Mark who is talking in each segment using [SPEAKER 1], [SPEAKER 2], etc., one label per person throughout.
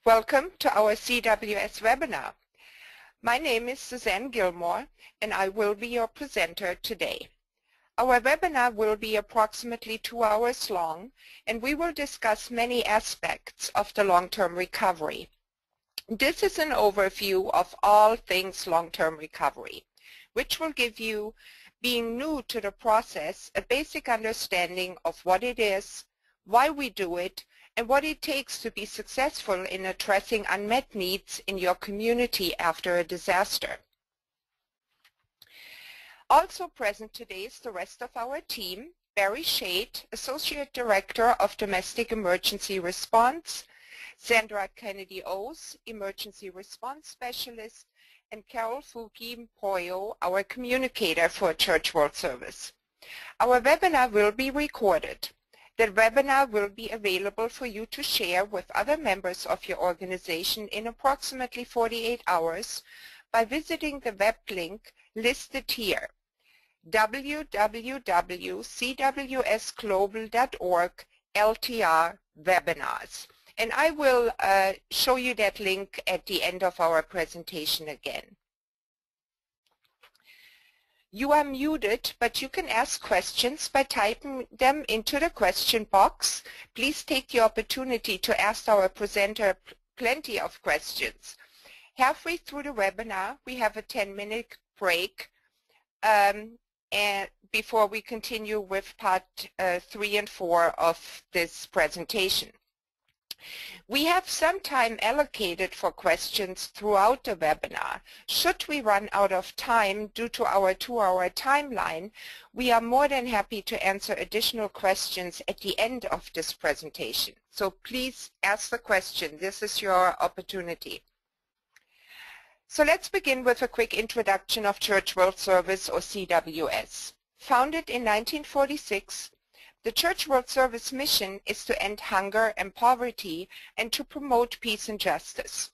[SPEAKER 1] Welcome to our CWS webinar. My name is Susanne Gilmore and I will be your presenter today. Our webinar will be approximately 2 hours long and we will discuss many aspects of the long-term recovery. This is an overview of all things long-term recovery, which will give you, being new to the process, a basic understanding of what it is, why we do it, and what it takes to be successful in addressing unmet needs in your community after a disaster. Also present today is the rest of our team: Barry Shade, Associate Director of Domestic Emergency Response, Sandra Kennedy-Ose, Emergency Response Specialist, and Carol Fuki-Mpoyo, our communicator for Church World Service. Our webinar will be recorded. The webinar will be available for you to share with other members of your organization in approximately 48 hours by visiting the web link listed here, www.cwsglobal.org/LTR-webinars. And I will show you that link at the end of our presentation again. You are muted, but you can ask questions by typing them into the question box. Please take the opportunity to ask our presenter plenty of questions. Halfway through the webinar, we have a 10-minute break and before we continue with part 3 and 4 of this presentation. We have some time allocated for questions throughout the webinar. Should we run out of time due to our 2-hour timeline, we are more than happy to answer additional questions at the end of this presentation. So please ask the question. This is your opportunity. So let's begin with a quick introduction of Church World Service, or CWS. Founded in 1946, the Church World Service mission is to end hunger and poverty and to promote peace and justice.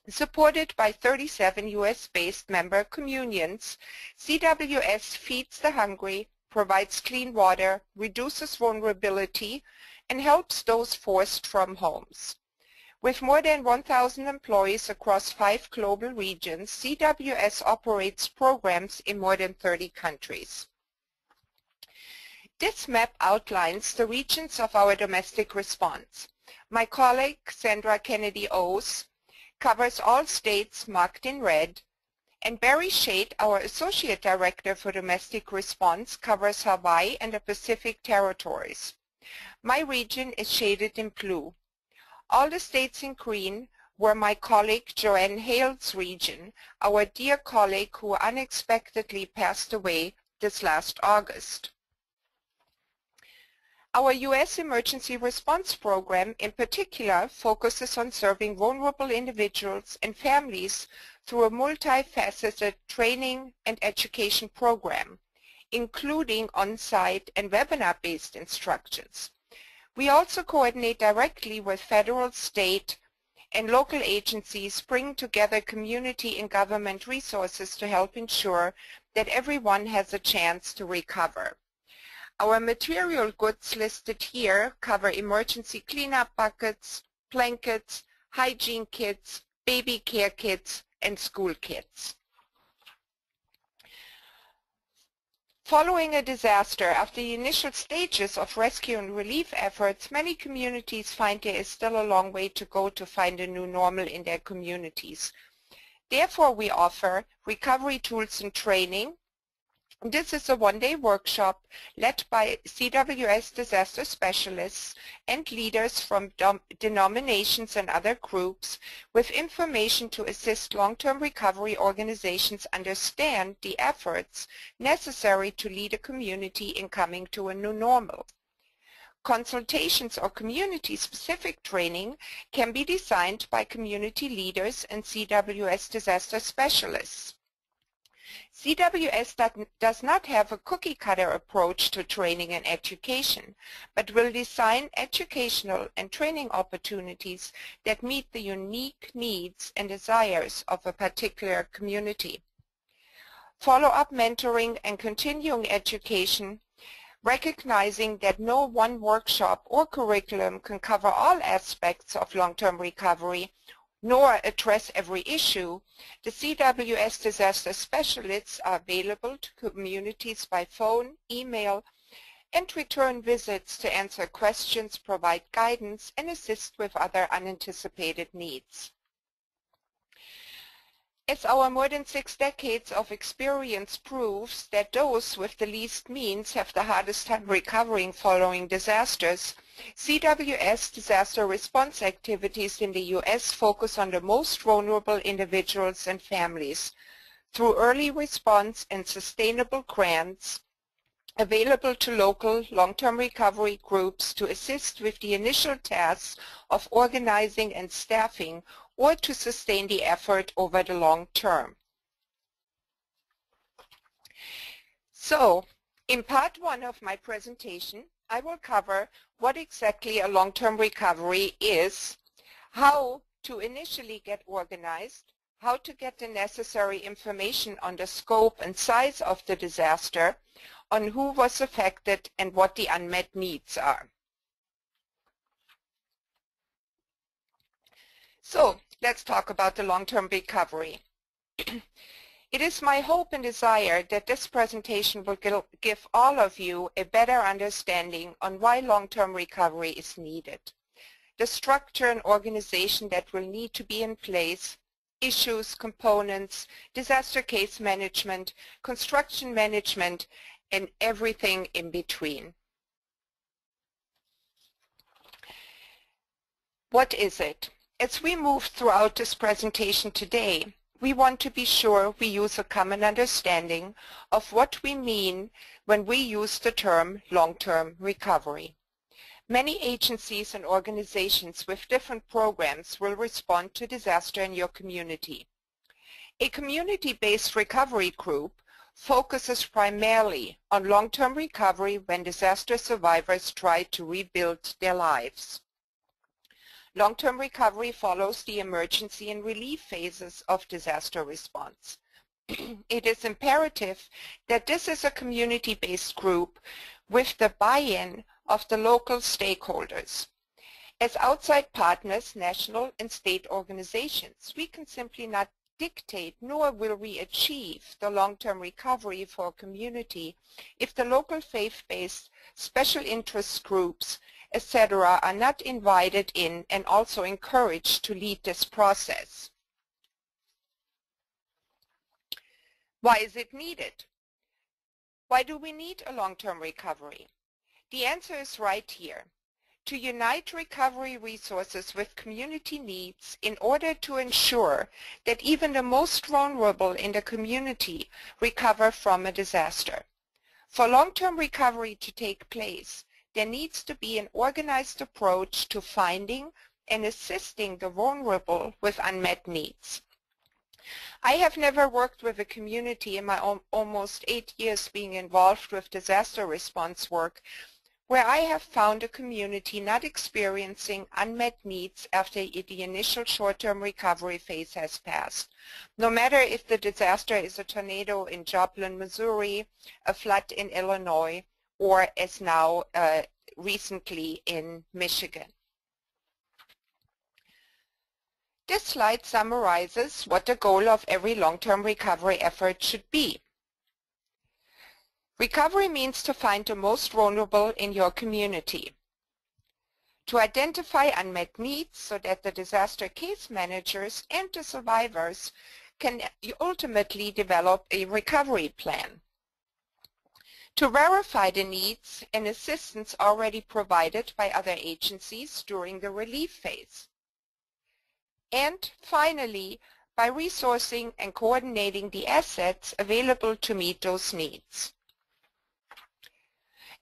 [SPEAKER 1] Supported by 37 U.S.-based member communions, CWS feeds the hungry, provides clean water, reduces vulnerability, and helps those forced from homes. With more than 1,000 employees across 5 global regions, CWS operates programs in more than 30 countries. This map outlines the regions of our domestic response. My colleague, Sandra Kennedy-Ose, covers all states marked in red, and Barry Shade, our Associate Director for Domestic Response, covers Hawaii and the Pacific Territories. My region is shaded in blue. All the states in green were my colleague Joanne Hale's region, our dear colleague who unexpectedly passed away this last August. Our U.S. Emergency Response Program in particular focuses on serving vulnerable individuals and families through a multifaceted training and education program, including on-site and webinar-based instructions. We also coordinate directly with federal, state, and local agencies, bringing together community and government resources to help ensure that everyone has a chance to recover. Our material goods listed here cover emergency cleanup buckets, blankets, hygiene kits, baby care kits, and school kits. Following a disaster, after the initial stages of rescue and relief efforts, many communities find there is still a long way to go to find a new normal in their communities. Therefore, we offer recovery tools and training. This is a one-day workshop led by CWS disaster specialists and leaders from denominations and other groups with information to assist long-term recovery organizations understand the efforts necessary to lead a community in coming to a new normal. Consultations or community-specific training can be designed by community leaders and CWS disaster specialists. CWS does not have a cookie-cutter approach to training and education, but will design educational and training opportunities that meet the unique needs and desires of a particular community. Follow-up mentoring and continuing education Recognizing that no one workshop or curriculum can cover all aspects of long-term recovery, nor address every issue, the CWS disaster specialists are available to communities by phone, email, and return visits to answer questions, provide guidance, and assist with other unanticipated needs. As our more than 6 decades of experience proves that those with the least means have the hardest time recovering following disasters, CWS disaster response activities in the U.S. focus on the most vulnerable individuals and families through early response and sustainable grants available to local long-term recovery groups to assist with the initial tasks of organizing and staffing or to sustain the effort over the long term. So, in part 1 of my presentation, I will cover what exactly a long-term recovery is, how to initially get organized, how to get the necessary information on the scope and size of the disaster, on who was affected, and what the unmet needs are. So, let's talk about the long-term recovery. It is my hope and desire that this presentation will give all of you a better understanding on why long-term recovery is needed, the structure and organization that will need to be in place, issues, components, disaster case management, construction management, and everything in between. What is it? As we move throughout this presentation today, we want to be sure we use a common understanding of what we mean when we use the term long-term recovery. Many agencies and organizations with different programs will respond to disaster in your community. A community-based recovery group focuses primarily on long-term recovery when disaster survivors try to rebuild their lives. Long-term recovery follows the emergency and relief phases of disaster response. It is imperative that this is a community-based group with the buy-in of the local stakeholders. As outside partners, national and state organizations, we can simply not dictate nor will we achieve the long-term recovery for a community if the local faith-based special interest groups, etc. are not invited in and also encouraged to lead this process. Why is it needed? Why do we need a long-term recovery? The answer is right here. To unite recovery resources with community needs in order to ensure that even the most vulnerable in the community recover from a disaster. For long-term recovery to take place, there needs to be an organized approach to finding and assisting the vulnerable with unmet needs. I have never worked with a community in my almost 8 years being involved with disaster response work where I have found a community not experiencing unmet needs after the initial short-term recovery phase has passed, no matter if the disaster is a tornado in Joplin, Missouri, a flood in Illinois, or as now recently in Michigan. This slide summarizes what the goal of every long-term recovery effort should be. Recovery means to find the most vulnerable in your community, to identify unmet needs so that the disaster case managers and the survivors can ultimately develop a recovery plan, to verify the needs and assistance already provided by other agencies during the relief phase, and finally, by resourcing and coordinating the assets available to meet those needs.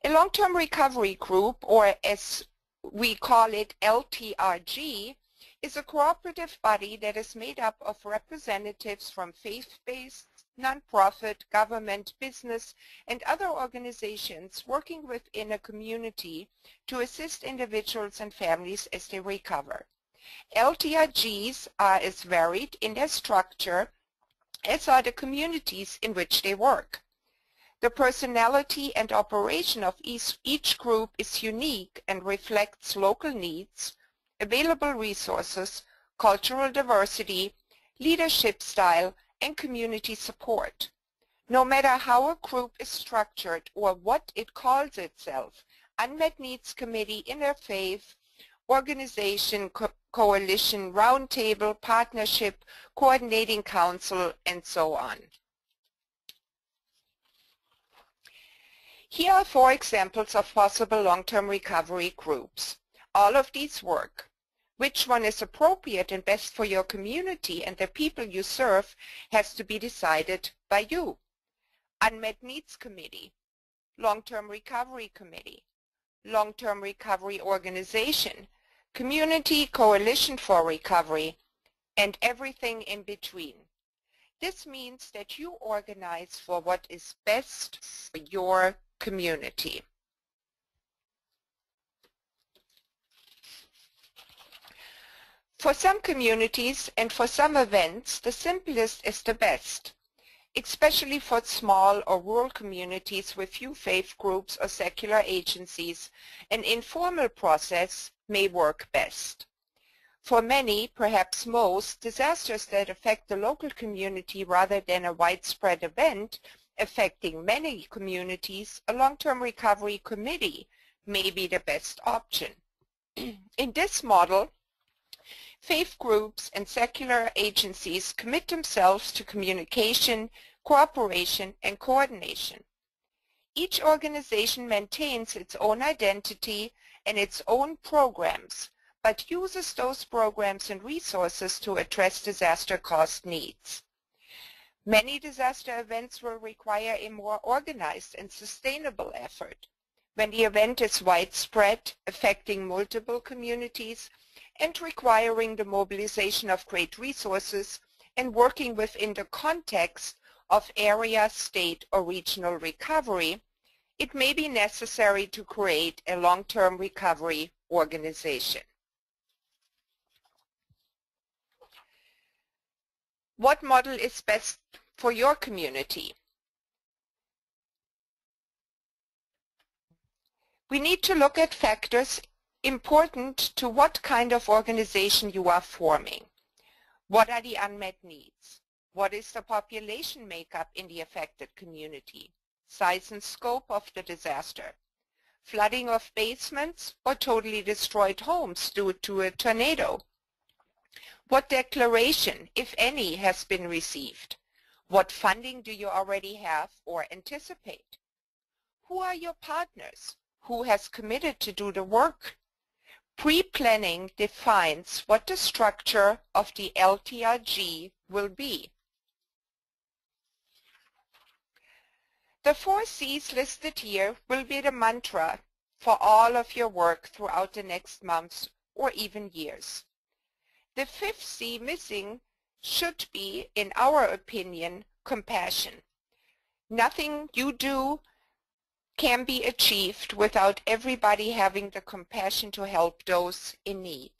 [SPEAKER 1] A long-term recovery group, or as we call it LTRG, is a cooperative body that is made up of representatives from faith-based, nonprofit, government, business, and other organizations working within a community to assist individuals and families as they recover. LTRGs are as varied in their structure as are the communities in which they work. The personality and operation of each group is unique and reflects local needs, available resources, cultural diversity, leadership style, and community support. No matter how a group is structured or what it calls itself, Unmet Needs Committee, Interfaith, Organization, Coalition, Roundtable, Partnership, Coordinating Council, and so on. Here are 4 examples of possible long-term recovery groups. All of these work. Which one is appropriate and best for your community and the people you serve has to be decided by you. Unmet Needs Committee, Long-Term Recovery Committee, Long-Term Recovery Organization, Community Coalition for Recovery, and everything in between. This means that you organize for what is best for your community. For some communities and for some events, the simplest is the best, especially for small or rural communities with few faith groups or secular agencies. An informal process may work best. For many, perhaps most, disasters that affect the local community rather than a widespread event affecting many communities, a long-term recovery committee may be the best option. In this model, faith groups and secular agencies commit themselves to communication, cooperation, and coordination. Each organization maintains its own identity and its own programs, but uses those programs and resources to address disaster-caused needs. Many disaster events will require a more organized and sustainable effort. When the event is widespread, affecting multiple communities, and requiring the mobilization of great resources and working within the context of area, state, or regional recovery, it may be necessary to create a long-term recovery organization. What model is best for your community? We need to look at factors important to what kind of organization you are forming. What are the unmet needs? What is the population makeup in the affected community? Size and scope of the disaster? Flooding of basements or totally destroyed homes due to a tornado? What declaration, if any, has been received? What funding do you already have or anticipate? Who are your partners? Who has committed to do the work? Pre-planning defines what the structure of the LTRG will be. The 4 C's listed here will be the mantra for all of your work throughout the next months or even years. The 5th C missing should be, in our opinion, compassion. Nothing you do can be achieved without everybody having the compassion to help those in need.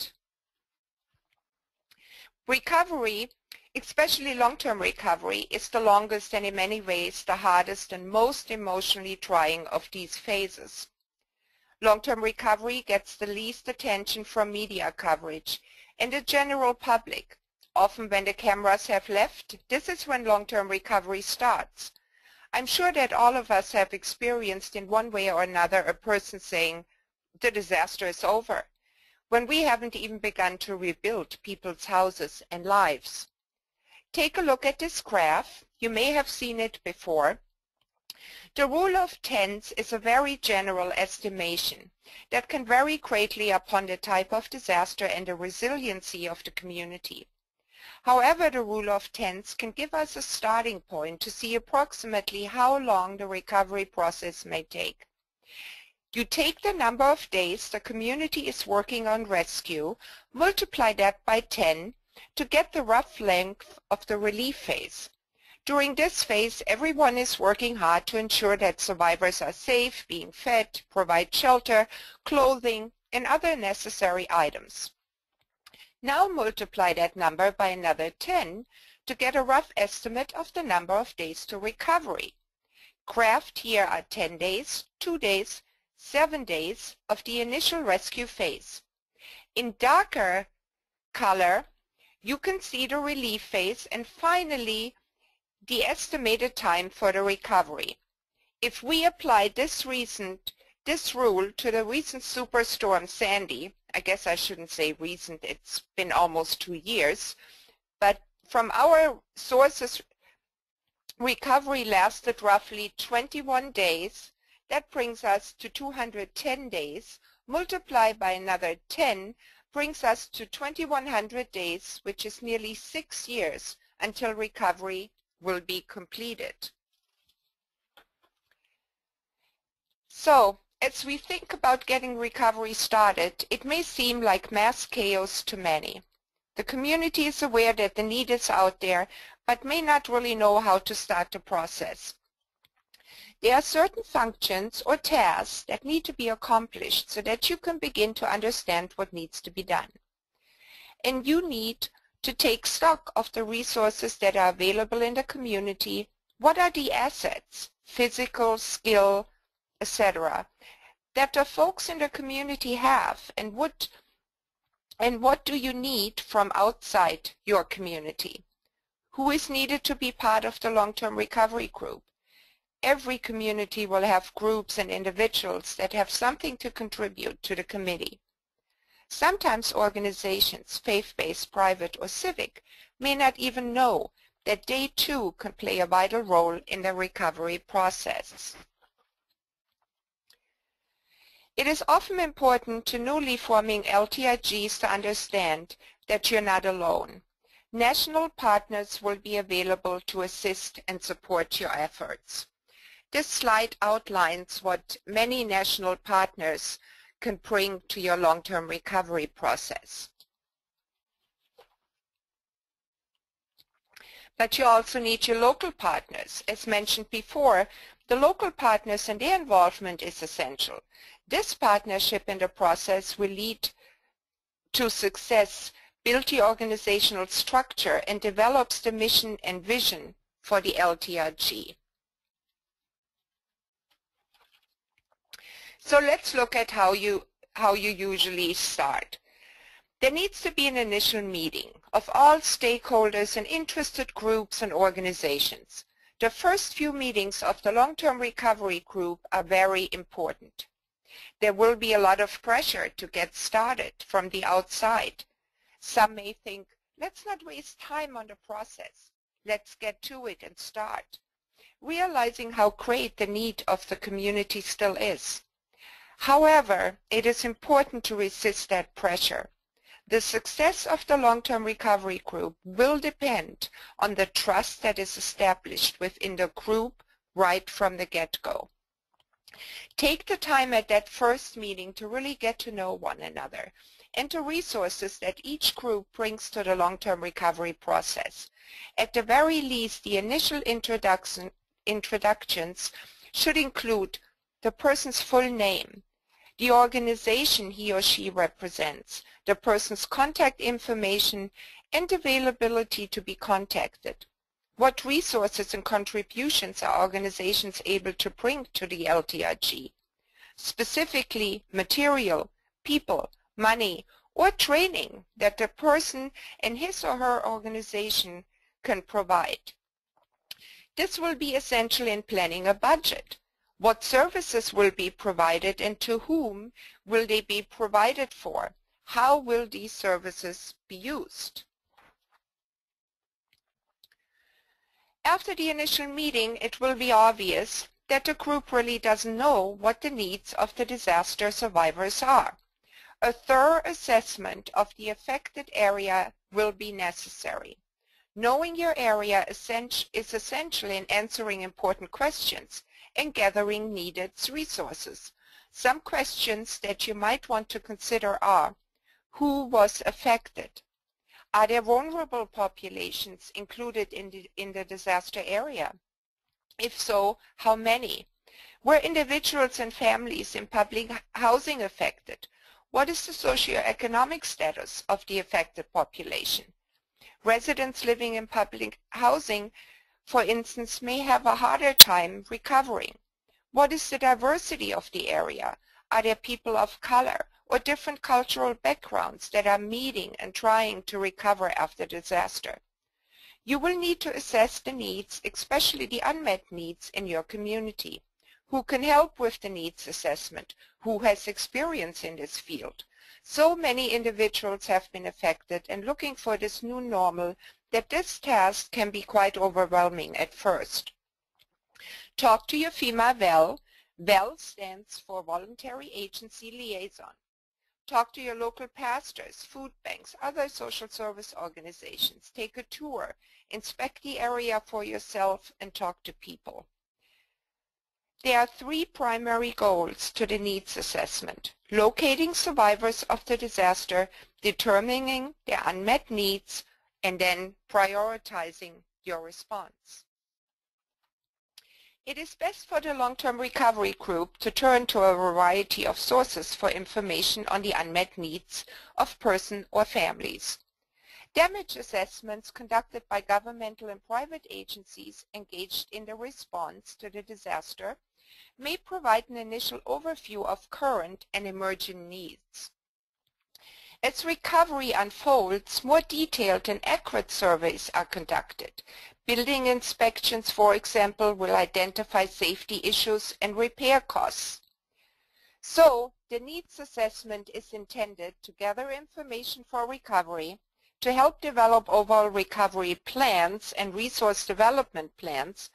[SPEAKER 1] Recovery, especially long-term recovery, is the longest and in many ways the hardest and most emotionally trying of these phases. Long-term recovery gets the least attention from media coverage and the general public. Often when the cameras have left, this is when long-term recovery starts. I'm sure that all of us have experienced in one way or another a person saying, the disaster is over, when we haven't even begun to rebuild people's houses and lives. Take a look at this graph. You may have seen it before. The rule of tens is a very general estimation that can vary greatly upon the type of disaster and the resiliency of the community. However, the rule of tens can give us a starting point to see approximately how long the recovery process may take. You take the number of days the community is working on rescue, multiply that by 10 to get the rough length of the relief phase. During this phase, everyone is working hard to ensure that survivors are safe, being fed, provide shelter, clothing, and other necessary items. Now multiply that number by another 10 to get a rough estimate of the number of days to recovery. Graphed here are 10 days, 2 days, 7 days of the initial rescue phase. In darker color, you can see the relief phase and finally the estimated time for the recovery. If we apply this rule to the recent superstorm Sandy, I guess I shouldn't say recent, it's been almost 2 years, but from our sources, recovery lasted roughly 21 days. That brings us to 210 days. Multiply by another 10 brings us to 2,100 days, which is nearly 6 years until recovery will be completed. So, as we think about getting recovery started, it may seem like mass chaos to many. The community is aware that the need is out there, but may not really know how to start the process. There are certain functions or tasks that need to be accomplished so that you can begin to understand what needs to be done. And you need to take stock of the resources that are available in the community. What are the assets, physical, skill, etc., that the folks in the community have, and what do you need from outside your community? Who is needed to be part of the long-term recovery group? Every community will have groups and individuals that have something to contribute to the committee. Sometimes organizations, faith-based, private, or civic, may not even know that they too can play a vital role in the recovery process. It is often important to newly forming LTRGs to understand that you're not alone. National partners will be available to assist and support your efforts. This slide outlines what many national partners can bring to your long-term recovery process. But you also need your local partners. As mentioned before, the local partners and their involvement is essential. This partnership in the process will lead to success, build the organizational structure, and develops the mission and vision for the LTRG. So let's look at how you usually start. There needs to be an initial meeting of all stakeholders and interested groups and organizations. The first few meetings of the long-term recovery group are very important. There will be a lot of pressure to get started from the outside. Some may think, let's not waste time on the process. Let's get to it and start, realizing how great the need of the community still is. However, it is important to resist that pressure. The success of the long-term recovery group will depend on the trust that is established within the group right from the get-go. Take the time at that first meeting to really get to know one another and the resources that each group brings to the long-term recovery process. At the very least, the initial introductions should include the person's full name, the organization he or she represents, the person's contact information, and availability to be contacted. What resources and contributions are organizations able to bring to the LTRG? Specifically, material, people, money, or training that the person and his or her organization can provide. This will be essential in planning a budget. What services will be provided and to whom will they be provided for? How will these services be used? After the initial meeting, it will be obvious that the group really doesn't know what the needs of the disaster survivors are. A thorough assessment of the affected area will be necessary. Knowing your area is essential in answering important questions and gathering needed resources. Some questions that you might want to consider are: who was affected? Are there vulnerable populations included in the disaster area? If so, how many? Were individuals and families in public housing affected? What is the socioeconomic status of the affected population? Residents living in public housing for instance, may have a harder time recovering. What is the diversity of the area? Are there people of color or different cultural backgrounds that are meeting and trying to recover after disaster? You will need to assess the needs, especially the unmet needs in your community. Who can help with the needs assessment? Who has experience in this field? So many individuals have been affected and looking for this new normal that this task can be quite overwhelming at first. Talk to your FEMA VEL. VEL stands for Voluntary Agency Liaison. Talk to your local pastors, food banks, other social service organizations. Take a tour, inspect the area for yourself, and talk to people. There are three primary goals to the needs assessment: locating survivors of the disaster, determining their unmet needs, and then prioritizing your response. It is best for the long-term recovery group to turn to a variety of sources for information on the unmet needs of persons or families. Damage assessments conducted by governmental and private agencies engaged in the response to the disaster may provide an initial overview of current and emerging needs. As recovery unfolds, more detailed and accurate surveys are conducted. Building inspections, for example, will identify safety issues and repair costs. So, the needs assessment is intended to gather information for recovery, to help develop overall recovery plans and resource development plans,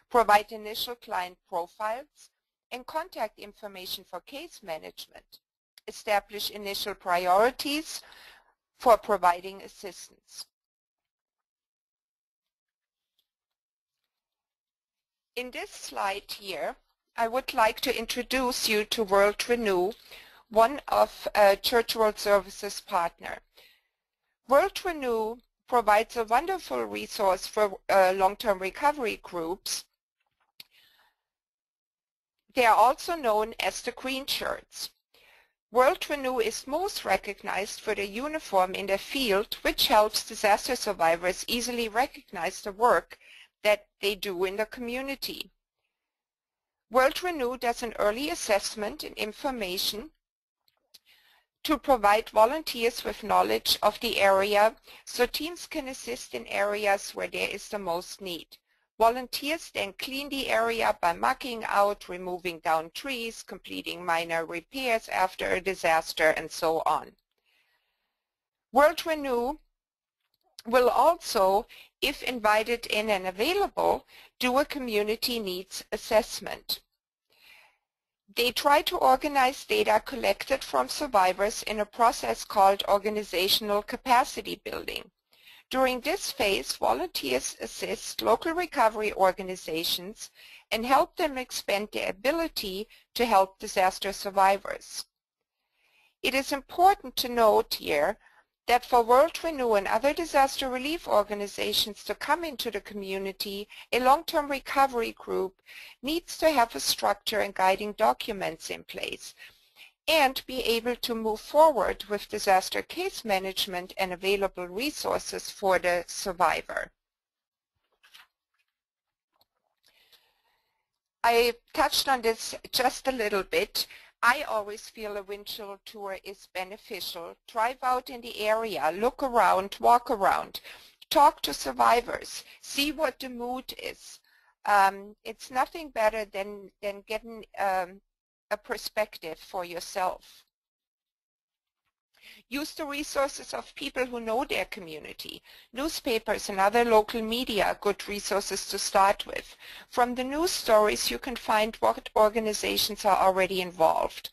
[SPEAKER 1] provide initial client profiles, and contact information for case management, establish initial priorities for providing assistance. In this slide here, I would like to introduce you to World Renew, one of Church World Services' partner. World Renew provides a wonderful resource for long-term recovery groups. They are also known as the Green Shirts. World Renew is most recognized for their uniform in their field, which helps disaster survivors easily recognize the work that they do in the community. World Renew does an early assessment and information to provide volunteers with knowledge of the area so teams can assist in areas where there is the most need. Volunteers then clean the area by mucking out, removing down trees, completing minor repairs after a disaster, and so on. World Renew will also, if invited in and available, do a community needs assessment. They try to organize data collected from survivors in a process called organizational capacity building. During this phase, volunteers assist local recovery organizations and help them expand their ability to help disaster survivors. It is important to note here that for World Renew and other disaster relief organizations to come into the community, a long-term recovery group needs to have a structure and guiding documents in place and be able to move forward with disaster case management and available resources for the survivor. I touched on this just a little bit. I always feel a windshield tour is beneficial. Drive out in the area, look around, walk around, talk to survivors, see what the mood is. It's nothing better than getting a perspective for yourself. Use the resources of people who know their community. Newspapers and other local media are good resources to start with. From the news stories, you can find what organizations are already involved.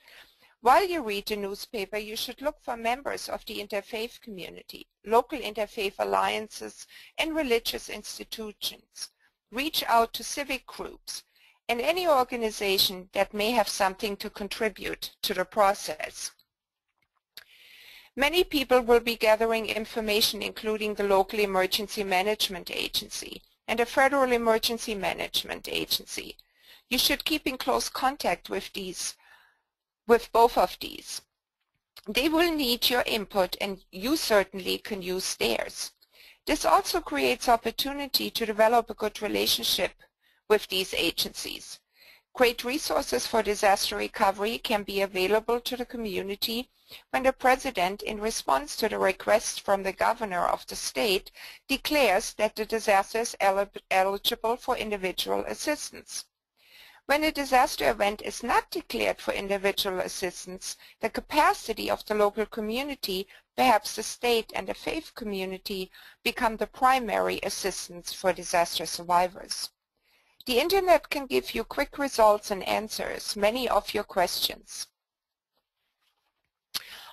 [SPEAKER 1] While you read the newspaper, you should look for members of the interfaith community, local interfaith alliances, and religious institutions. Reach out to civic groups and any organization that may have something to contribute to the process. Many people will be gathering information, including the local emergency management agency and the federal emergency management agency. You should keep in close contact with both of these. They will need your input and you certainly can use theirs. This also creates opportunity to develop a good relationship with these agencies. Great resources for disaster recovery can be available to the community when the President, in response to the request from the Governor of the state, declares that the disaster is eligible for individual assistance. When a disaster event is not declared for individual assistance, the capacity of the local community, perhaps the state and the faith community, become the primary assistance for disaster survivors. The Internet can give you quick results and answers many of your questions.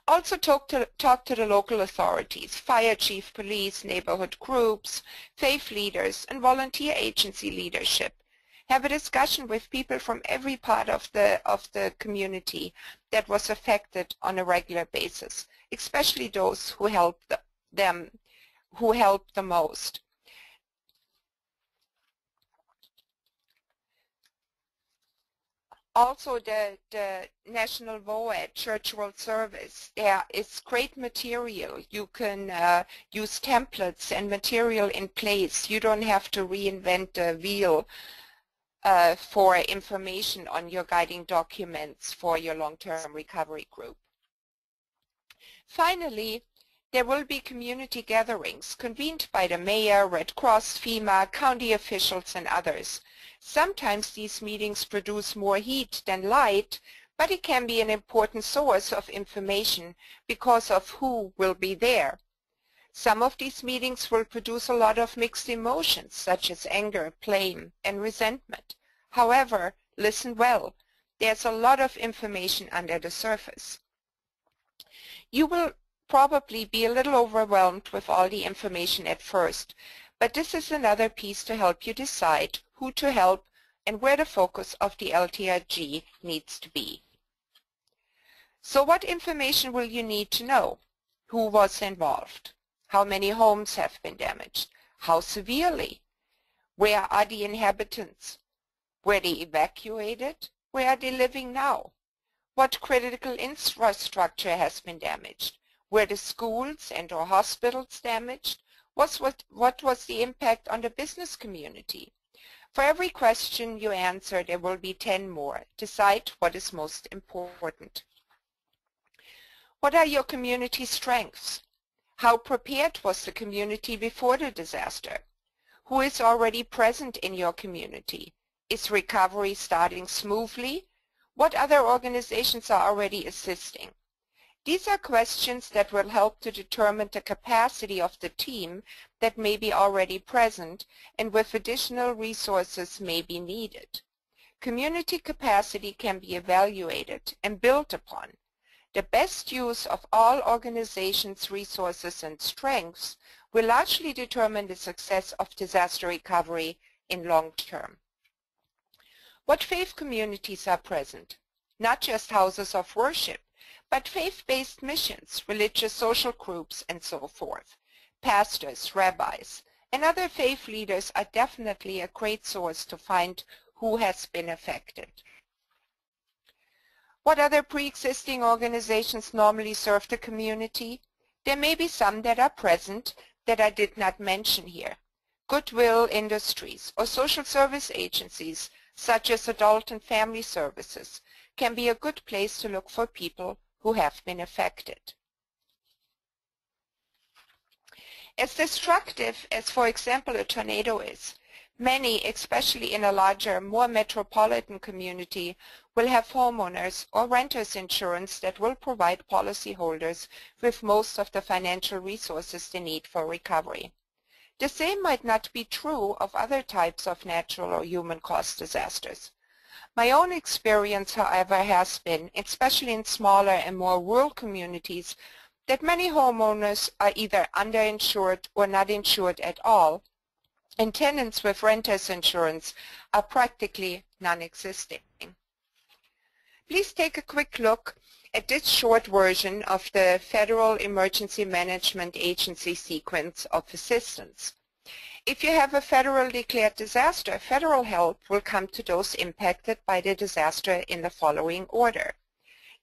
[SPEAKER 1] Also talk to the local authorities, fire chief, police, neighborhood groups, faith leaders, and volunteer agency leadership. Have a discussion with people from every part of the community that was affected on a regular basis, especially those who helped the most. Also, the National VOAD, Church World Service, there is great material. You can use templates and material in place. You don't have to reinvent the wheel for information on your guiding documents for your long-term recovery group. Finally, there will be community gatherings convened by the mayor, Red Cross, FEMA, county officials, and others. Sometimes these meetings produce more heat than light, but it can be an important source of information because of who will be there. Some of these meetings will produce a lot of mixed emotions, such as anger, blame, and resentment. However, listen well. There's a lot of information under the surface. You will probably be a little overwhelmed with all the information at first, but this is another piece to help you decide who to help and where the focus of the LTRG needs to be. So what information will you need to know? Who was involved? How many homes have been damaged? How severely? Where are the inhabitants? Were they evacuated? Where are they living now? What critical infrastructure has been damaged? Were the schools and or hospitals damaged? What was the impact on the business community? For every question you answer, there will be 10 more. Decide what is most important. What are your community strengths? How prepared was the community before the disaster? Who is already present in your community? Is recovery starting smoothly? What other organizations are already assisting? These are questions that will help to determine the capacity of the team that may be already present and with additional resources may be needed. Community capacity can be evaluated and built upon. The best use of all organizations' resources and strengths will largely determine the success of disaster recovery in long term. What faith communities are present? Not just houses of worship, but faith-based missions, religious social groups, and so forth. Pastors, rabbis, and other faith leaders are definitely a great source to find who has been affected. What other pre-existing organizations normally serve the community? There may be some that are present that I did not mention here. Goodwill industries or social service agencies such as adult and family services can be a good place to look for people who have been affected. As destructive as, for example, a tornado is, many, especially in a larger, more metropolitan community, will have homeowners or renters insurance that will provide policyholders with most of the financial resources they need for recovery. The same might not be true of other types of natural or human-caused disasters. My own experience, however, has been, especially in smaller and more rural communities, that many homeowners are either underinsured or not insured at all, and tenants with renters insurance are practically non-existing. Please take a quick look at this short version of the Federal Emergency Management Agency sequence of assistance. If you have a federal declared disaster, federal help will come to those impacted by the disaster in the following order.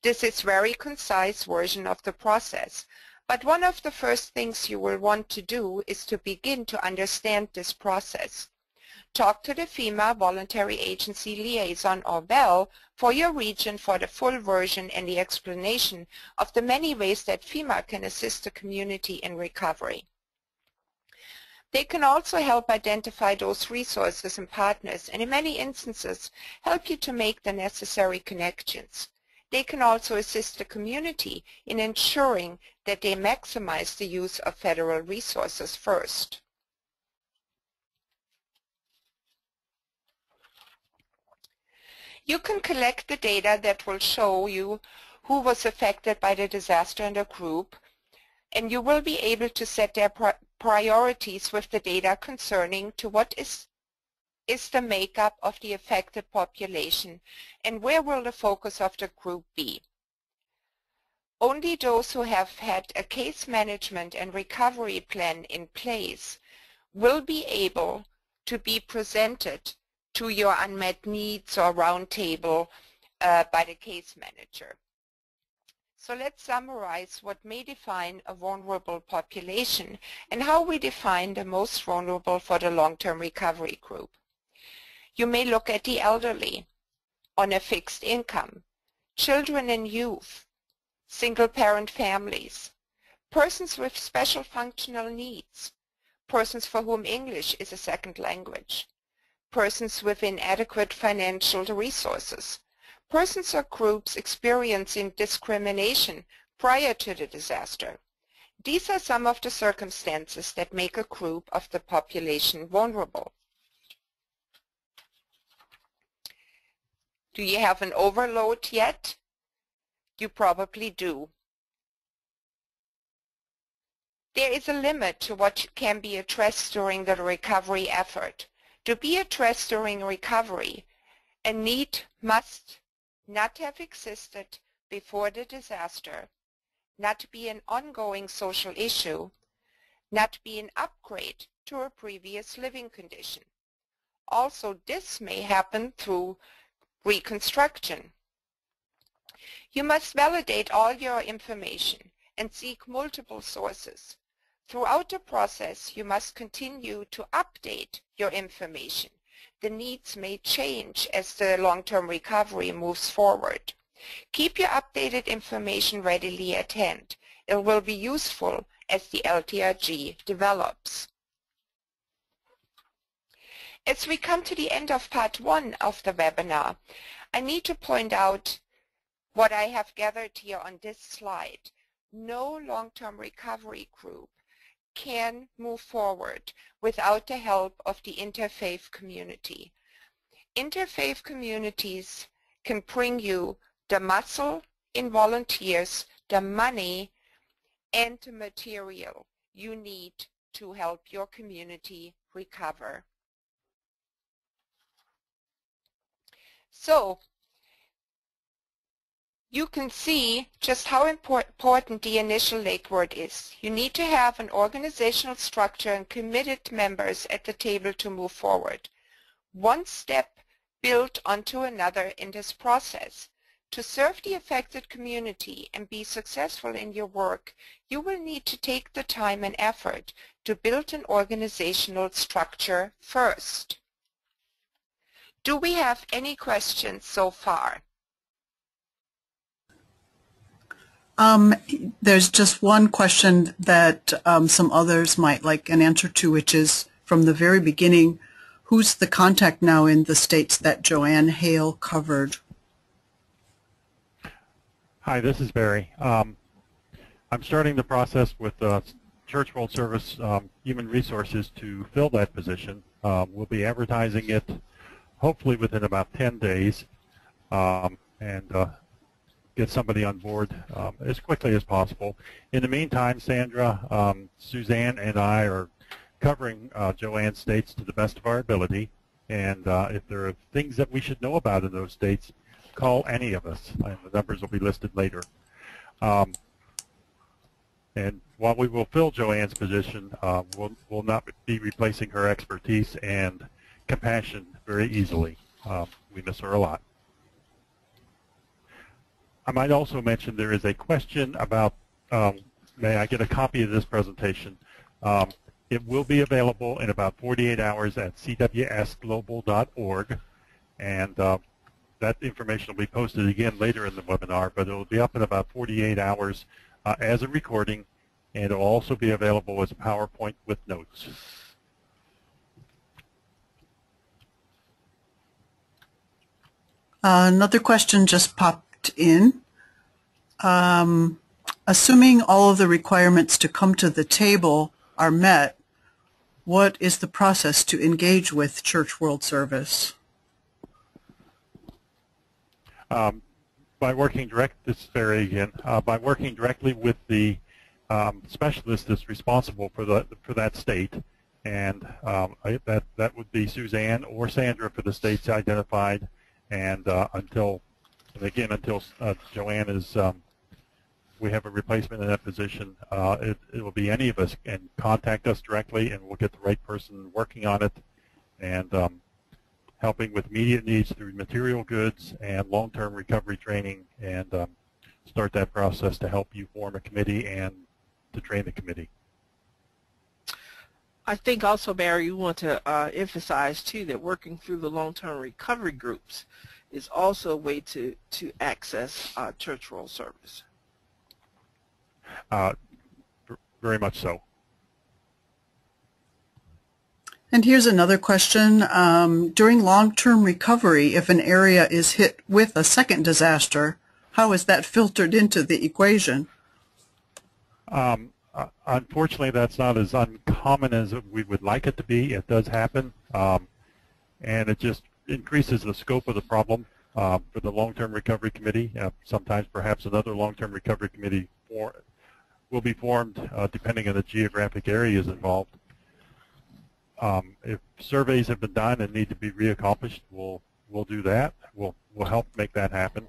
[SPEAKER 1] This is a very concise version of the process, But one of the first things you will want to do is to begin to understand this process. Talk to the FEMA Voluntary Agency Liaison or VAL for your region for the full version and the explanation of the many ways that FEMA can assist the community in recovery. They can also help identify those resources and partners, and in many instances help you to make the necessary connections. They can also assist the community in ensuring that they maximize the use of federal resources first. You can collect the data that will show you who was affected by the disaster in the group, and you will be able to set their priorities with the data concerning to what is the makeup of the affected population and where will the focus of the group be. Only those who have had a case management and recovery plan in place will be able to be presented to your unmet needs or roundtable by the case manager. So let's summarize what may define a vulnerable population and how we define the most vulnerable for the long-term recovery group. You may look at the elderly, on a fixed income, children and youth, single-parent families, persons with special functional needs, persons for whom English is a second language, persons with inadequate financial resources, persons or groups experiencing discrimination prior to the disaster. These are some of the circumstances that make a group of the population vulnerable. Do you have an overload yet? You probably do. There is a limit to what can be addressed during the recovery effort. To be addressed during recovery, a need must not have existed before the disaster, not be an ongoing social issue, not be an upgrade to a previous living condition. Also, this may happen through reconstruction. You must validate all your information and seek multiple sources. Throughout the process, you must continue to update your information. The needs may change as the long-term recovery moves forward. Keep your updated information readily at hand. It will be useful as the LTRG develops. As we come to the end of part 1 of the webinar, I need to point out what I have gathered here on this slide. No long-term recovery group can move forward without the help of the interfaith community. Interfaith communities can bring you the muscle in volunteers, the money, and the material you need to help your community recover. So, you can see just how important the initial legwork is. You need to have an organizational structure and committed members at the table to move forward. One step built onto another in this process. To serve the affected community and be successful in your work, you will need to take the time and effort to build an organizational structure first. Do we have any questions so far?
[SPEAKER 2] There's just one question that some others might like an answer to, which is from the very beginning, who's the contact now in the states that Joanne Hale covered?
[SPEAKER 3] Hi, this is Barry. I'm starting the process with Church World Service Human Resources to fill that position. We'll be advertising it hopefully within about 10 days and get somebody on board as quickly as possible. In the meantime, Sandra, Suzanne, and I are covering Joanne's states to the best of our ability, and if there are things that we should know about in those states, call any of us, and the numbers will be listed later. And while we will fill Joanne's position, we'll not be replacing her expertise and compassion very easily. We miss her a lot. I might also mention there is a question about may I get a copy of this presentation? It will be available in about 48 hours at cwsglobal.org, and that information will be posted again later in the webinar, but it will be up in about 48 hours as a recording, and it will also be available as a PowerPoint with notes.
[SPEAKER 2] Another question just popped in. Assuming all of the requirements to come to the table are met, what is the process to engage with Church World Service?
[SPEAKER 3] By working by working directly with the specialist that's responsible for that state, and that would be Suzanne or Sandra for the states identified, and until Joanne is we have a replacement in that position, it will be any of us, and contact us directly, and we'll get the right person working on it, and helping with immediate needs through material goods and long-term recovery training, and start that process to help you form a committee and to train the committee.
[SPEAKER 4] I think also, Barry, you want to emphasize too that working through the long-term recovery groups is also a way to access Church World Service.
[SPEAKER 3] Very much so.
[SPEAKER 2] And here's another question. During long-term recovery, if an area is hit with a second disaster, how is that filtered into the equation?
[SPEAKER 3] Unfortunately, that's not as uncommon as we would like it to be. It does happen, and it just increases the scope of the problem for the long-term recovery committee. Sometimes perhaps another long-term recovery committee will be formed depending on the geographic areas involved. If surveys have been done and need to be reaccomplished, we'll do that. We'll help make that happen.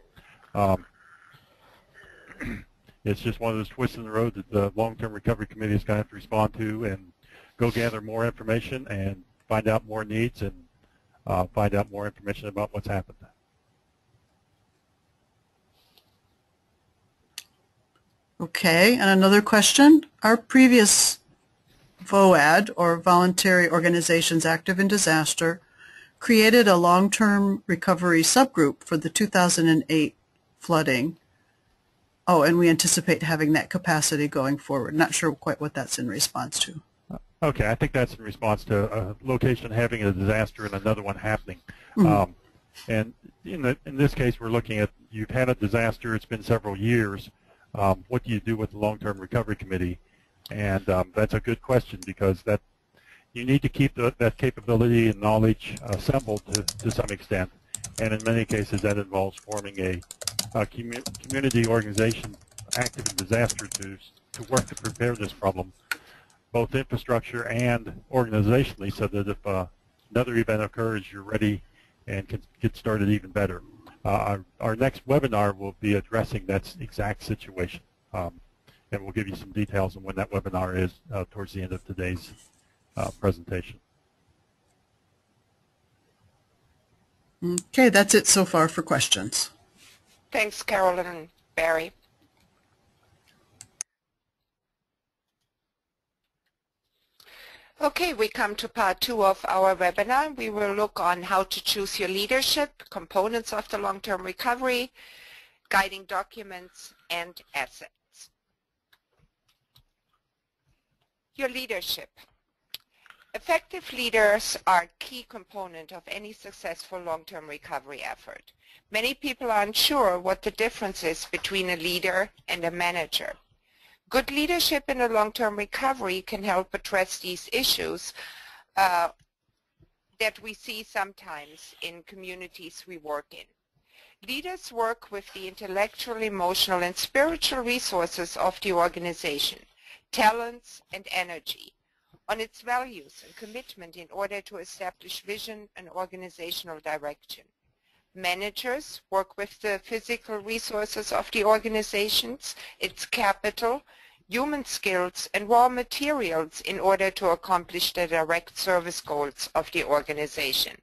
[SPEAKER 3] It's just one of those twists in the road that the long-term recovery committee is going to have to respond to, and go gather more information and find out more needs, and find out more information about what's happened.
[SPEAKER 2] Okay, and another question. Our previous VOAD, or Voluntary Organizations Active in Disaster, created a long-term recovery subgroup for the 2008 flooding. Oh, and we anticipate having that capacity going forward. Not sure quite what that's in response to.
[SPEAKER 3] Okay, I think that's in response to a location having a disaster and another one happening.
[SPEAKER 2] Mm-hmm.
[SPEAKER 3] And in this case, we're looking at, you've had a disaster, it's been several years. What do you do with the long-term recovery committee? And that's a good question, because that you need to keep that capability and knowledge assembled to some extent. And in many cases, that involves forming a community organization active in disaster to work to prepare this problem, both infrastructure and organizationally, so that if another event occurs, you're ready and can get started even better. Our next webinar will be addressing that exact situation, and we'll give you some details on when that webinar is towards the end of today's presentation.
[SPEAKER 2] Okay, that's it so far for questions.
[SPEAKER 1] Thanks, Carolyn and Barry. Okay, we come to part 2 of our webinar. We will look on how to choose your leadership, components of the long-term recovery, guiding documents, and assets. Your leadership. Effective leaders are a key component of any successful long-term recovery effort. Many people are unsure what the difference is between a leader and a manager. Good leadership in a long-term recovery can help address these issues that we see sometimes in communities we work in. Leaders work with the intellectual, emotional, and spiritual resources of the organization, talents and energy, on its values and commitment in order to establish vision and organizational direction. Managers work with the physical resources of the organizations, its capital, human skills, and raw materials in order to accomplish the direct service goals of the organization.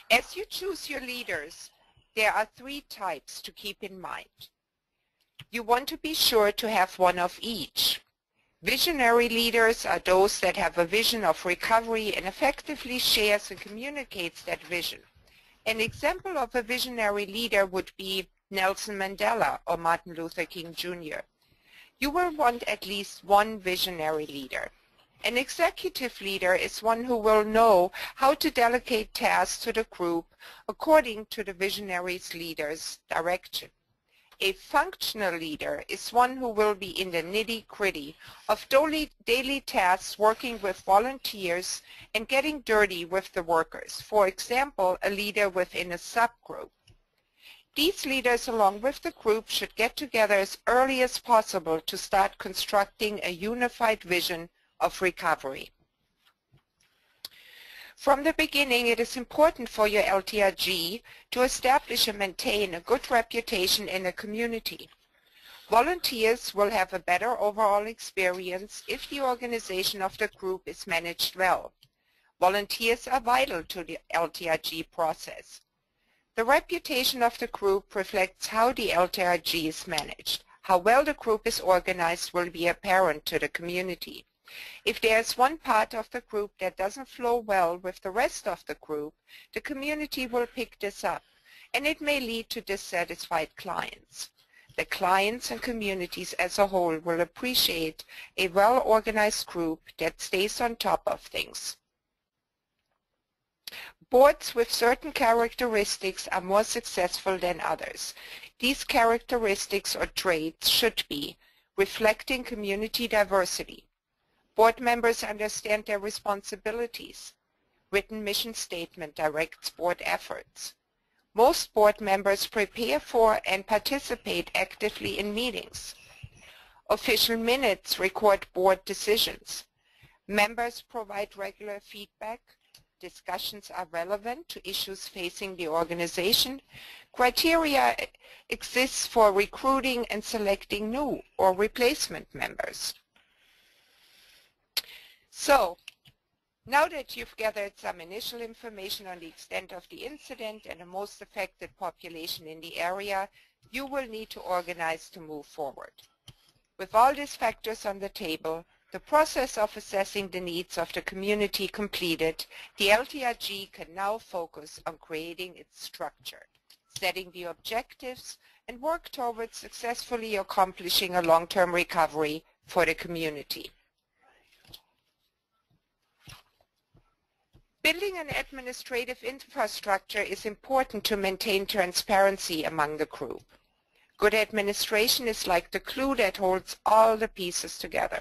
[SPEAKER 1] As you choose your leaders, there are 3 types to keep in mind. You want to be sure to have one of each. Visionary leaders are those that have a vision of recovery and effectively shares and communicates that vision. An example of a visionary leader would be Nelson Mandela or Martin Luther King Jr. You will want at least one visionary leader. An executive leader is one who will know how to delegate tasks to the group according to the visionary leader's direction. A functional leader is one who will be in the nitty-gritty of daily tasks, working with volunteers and getting dirty with the workers. For example, a leader within a subgroup. These leaders, along with the group, should get together as early as possible to start constructing a unified vision of recovery. From the beginning, it is important for your LTRG to establish and maintain a good reputation in the community. Volunteers will have a better overall experience if the organization of the group is managed well. Volunteers are vital to the LTRG process. The reputation of the group reflects how the LTRG is managed. How well the group is organized will be apparent to the community. If there is one part of the group that doesn't flow well with the rest of the group, the community will pick this up, and it may lead to dissatisfied clients. The clients and communities as a whole will appreciate a well-organized group that stays on top of things. Boards with certain characteristics are more successful than others. These characteristics or traits should be reflecting community diversity. Board members understand their responsibilities. Written mission statement directs board efforts. Most board members prepare for and participate actively in meetings. Official minutes record board decisions. Members provide regular feedback. Discussions are relevant to issues facing the organization. Criteria exists for recruiting and selecting new or replacement members. So, now that you've gathered some initial information on the extent of the incident and the most affected population in the area, you will need to organize to move forward. With all these factors on the table, the process of assessing the needs of the community completed, the LTRG can now focus on creating its structure, setting the objectives, and work towards successfully accomplishing a long-term recovery for the community. Building an administrative infrastructure is important to maintain transparency among the group. Good administration is like the glue that holds all the pieces together.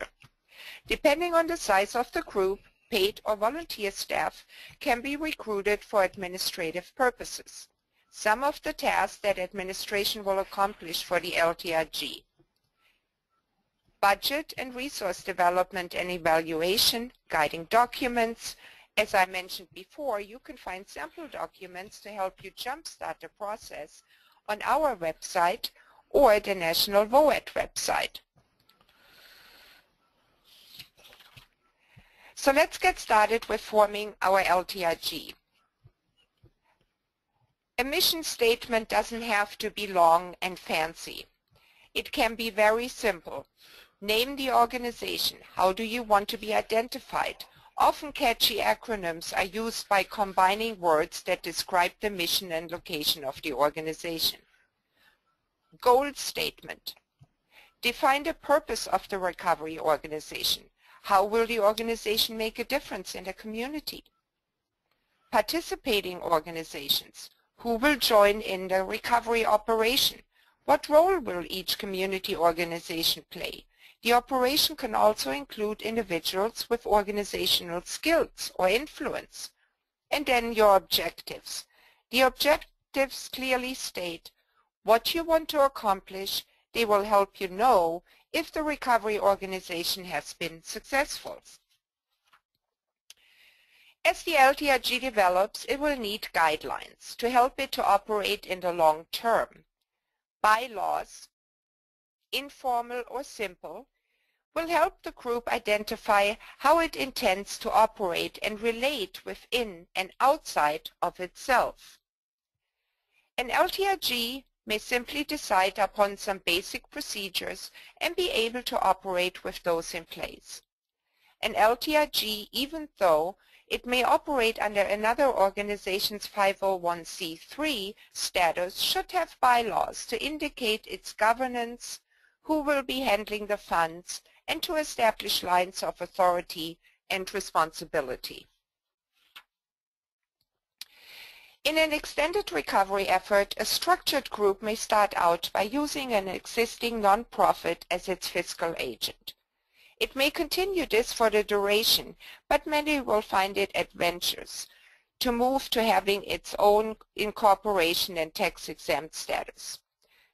[SPEAKER 1] Depending on the size of the group, paid or volunteer staff can be recruited for administrative purposes. Some of the tasks that administration will accomplish for the LTRG: budget and resource development and evaluation, guiding documents. As I mentioned before, you can find sample documents to help you jumpstart the process on our website or the National VOAD website. So let's get started with forming our LTRG. A mission statement doesn't have to be long and fancy. It can be very simple. Name the organization. How do you want to be identified? Often catchy acronyms are used by combining words that describe the mission and location of the organization. Goal statement. Define the purpose of the recovery organization. How will the organization make a difference in the community? Participating organizations. Who will join in the recovery operation? What role will each community organization play? The operation can also include individuals with organizational skills or influence. And then your objectives. The objectives clearly state what you want to accomplish. They will help you know if the recovery organization has been successful. As the LTRG develops, it will need guidelines to help it to operate in the long term. Bylaws, informal or simple, will help the group identify how it intends to operate and relate within and outside of itself. An LTRG may simply decide upon some basic procedures and be able to operate with those in place. An LTRG, even though it may operate under another organization's 501c3 status, should have bylaws to indicate its governance, who will be handling the funds, and to establish lines of authority and responsibility. In an extended recovery effort, a structured group may start out by using an existing nonprofit as its fiscal agent. It may continue this for the duration, but many will find it advantageous to move to having its own incorporation and tax-exempt status.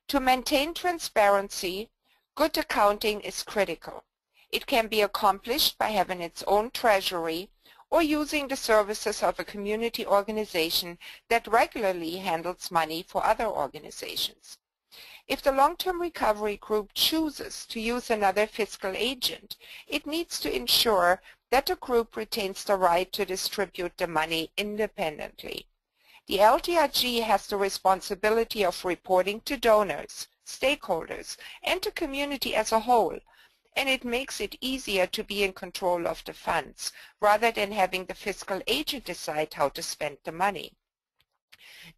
[SPEAKER 1] To maintain transparency, good accounting is critical. It can be accomplished by having its own treasury or using the services of a community organization that regularly handles money for other organizations. If the long-term recovery group chooses to use another fiscal agent, it needs to ensure that the group retains the right to distribute the money independently. The LTRG has the responsibility of reporting to donors, stakeholders, and the community as a whole, and it makes it easier to be in control of the funds, rather than having the fiscal agent decide how to spend the money.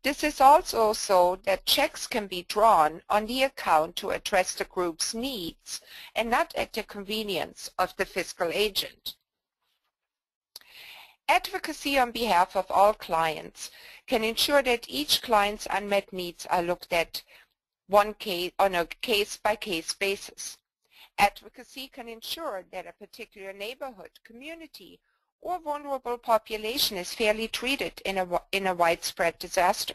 [SPEAKER 1] This is also so that checks can be drawn on the account to address the group's needs and not at the convenience of the fiscal agent. Advocacy on behalf of all clients can ensure that each client's unmet needs are looked at on a case-by-case basis. Advocacy can ensure that a particular neighborhood, community, or vulnerable population is fairly treated in a widespread disaster.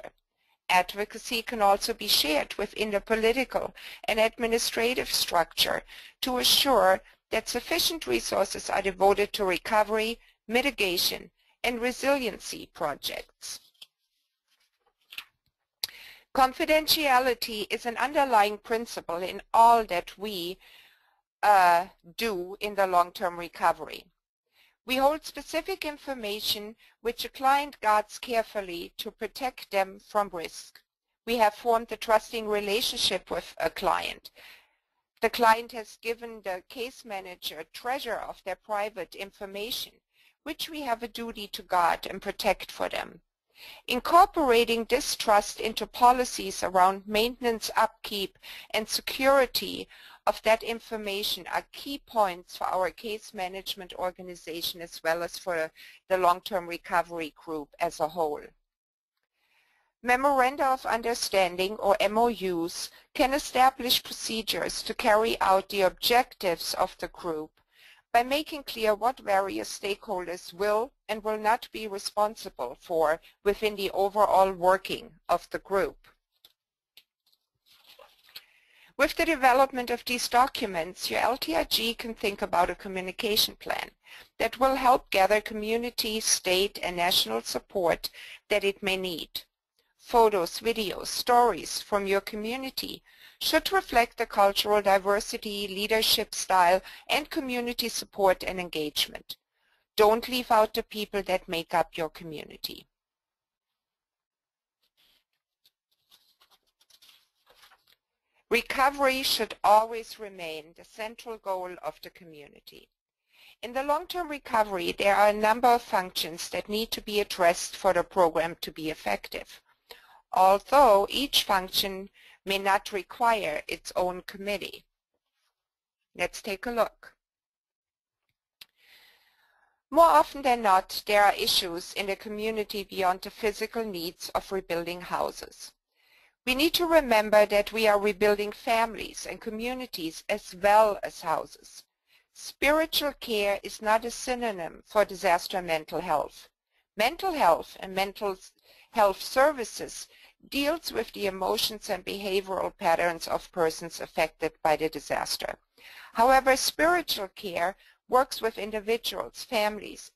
[SPEAKER 1] Advocacy can also be shared within the political and administrative structure to assure that sufficient resources are devoted to recovery, mitigation, and resiliency projects. Confidentiality is an underlying principle in all that we do in the long-term recovery. We hold specific information which a client guards carefully to protect them from risk. We have formed a trusting relationship with a client. The client has given the case manager treasure of their private information, which we have a duty to guard and protect for them. Incorporating this trust into policies around maintenance, upkeep, and security of that information are key points for our case management organization as well as for the long-term recovery group as a whole. Memoranda of Understanding, or MOUs, can establish procedures to carry out the objectives of the group by making clear what various stakeholders will and will not be responsible for within the overall working of the group. With the development of these documents, your LTRG can think about a communication plan that will help gather community, state, and national support that it may need. Photos, videos, stories from your community should reflect the cultural diversity, leadership style, and community support and engagement. Don't leave out the people that make up your community. Recovery should always remain the central goal of the community. In the long-term recovery, there are a number of functions that need to be addressed for the program to be effective, although each function may not require its own committee. Let's take a look. More often than not, there are issues in the community beyond the physical needs of rebuilding houses. We need to remember that we are rebuilding families and communities as well as houses. Spiritual care is not a synonym for disaster mental health. Mental health and mental health services deals with the emotions and behavioral patterns of persons affected by the disaster. However, spiritual care works with individuals, families,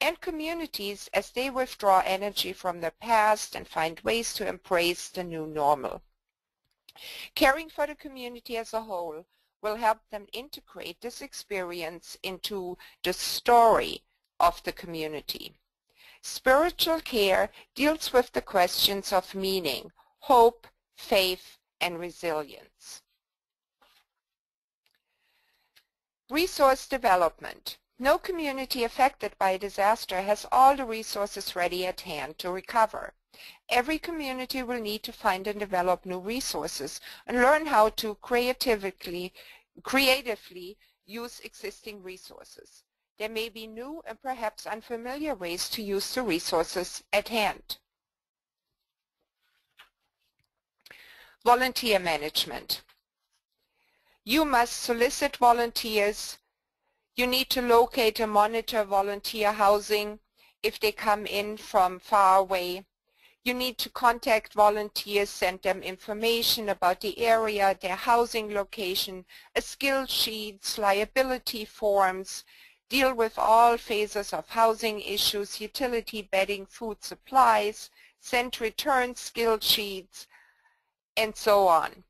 [SPEAKER 1] and communities as they withdraw energy from the past and find ways to embrace the new normal. Caring for the community as a whole will help them integrate this experience into the story of the community. Spiritual care deals with the questions of meaning, hope, faith, and resilience. Resource development. No community affected by a disaster has all the resources ready at hand to recover. Every community will need to find and develop new resources and learn how to creatively use existing resources. There may be new and perhaps unfamiliar ways to use the resources at hand. Volunteer management. You must solicit volunteers. You need to locate and monitor volunteer housing if they come in from far away. You need to contact volunteers, send them information about the area, their housing location, a skill sheets, liability forms, deal with all phases of housing issues, utility, bedding, food supplies, send return skill sheets, and so on.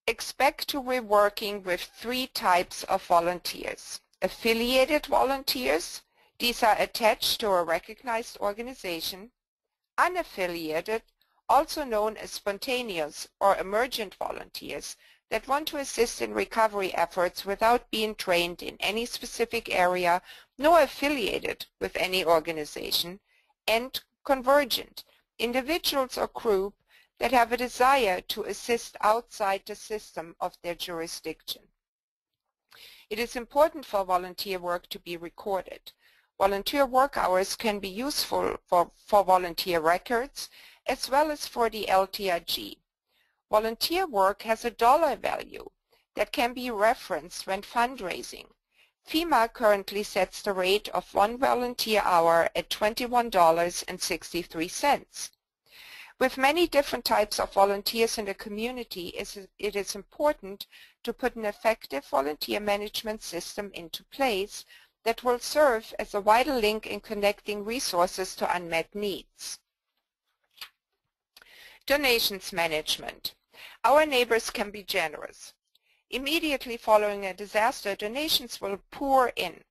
[SPEAKER 1] Expect to be working with 3 types of volunteers. Affiliated volunteers, these are attached to a recognized organization. Unaffiliated, also known as spontaneous or emergent volunteers that want to assist in recovery efforts without being trained in any specific area nor affiliated with any organization. And convergent, individuals or group that have a desire to assist outside the system of their jurisdiction. It is important for volunteer work to be recorded. Volunteer work hours can be useful for volunteer records as well as for the LTRG. Volunteer work has a dollar value that can be referenced when fundraising. FEMA currently sets the rate of 1 volunteer hour at $21.63. With many different types of volunteers in the community, it is important to put an effective volunteer management system into place that will serve as a vital link in connecting resources to unmet needs. Donations management. Our neighbors can be generous. Immediately following a disaster, donations will pour in.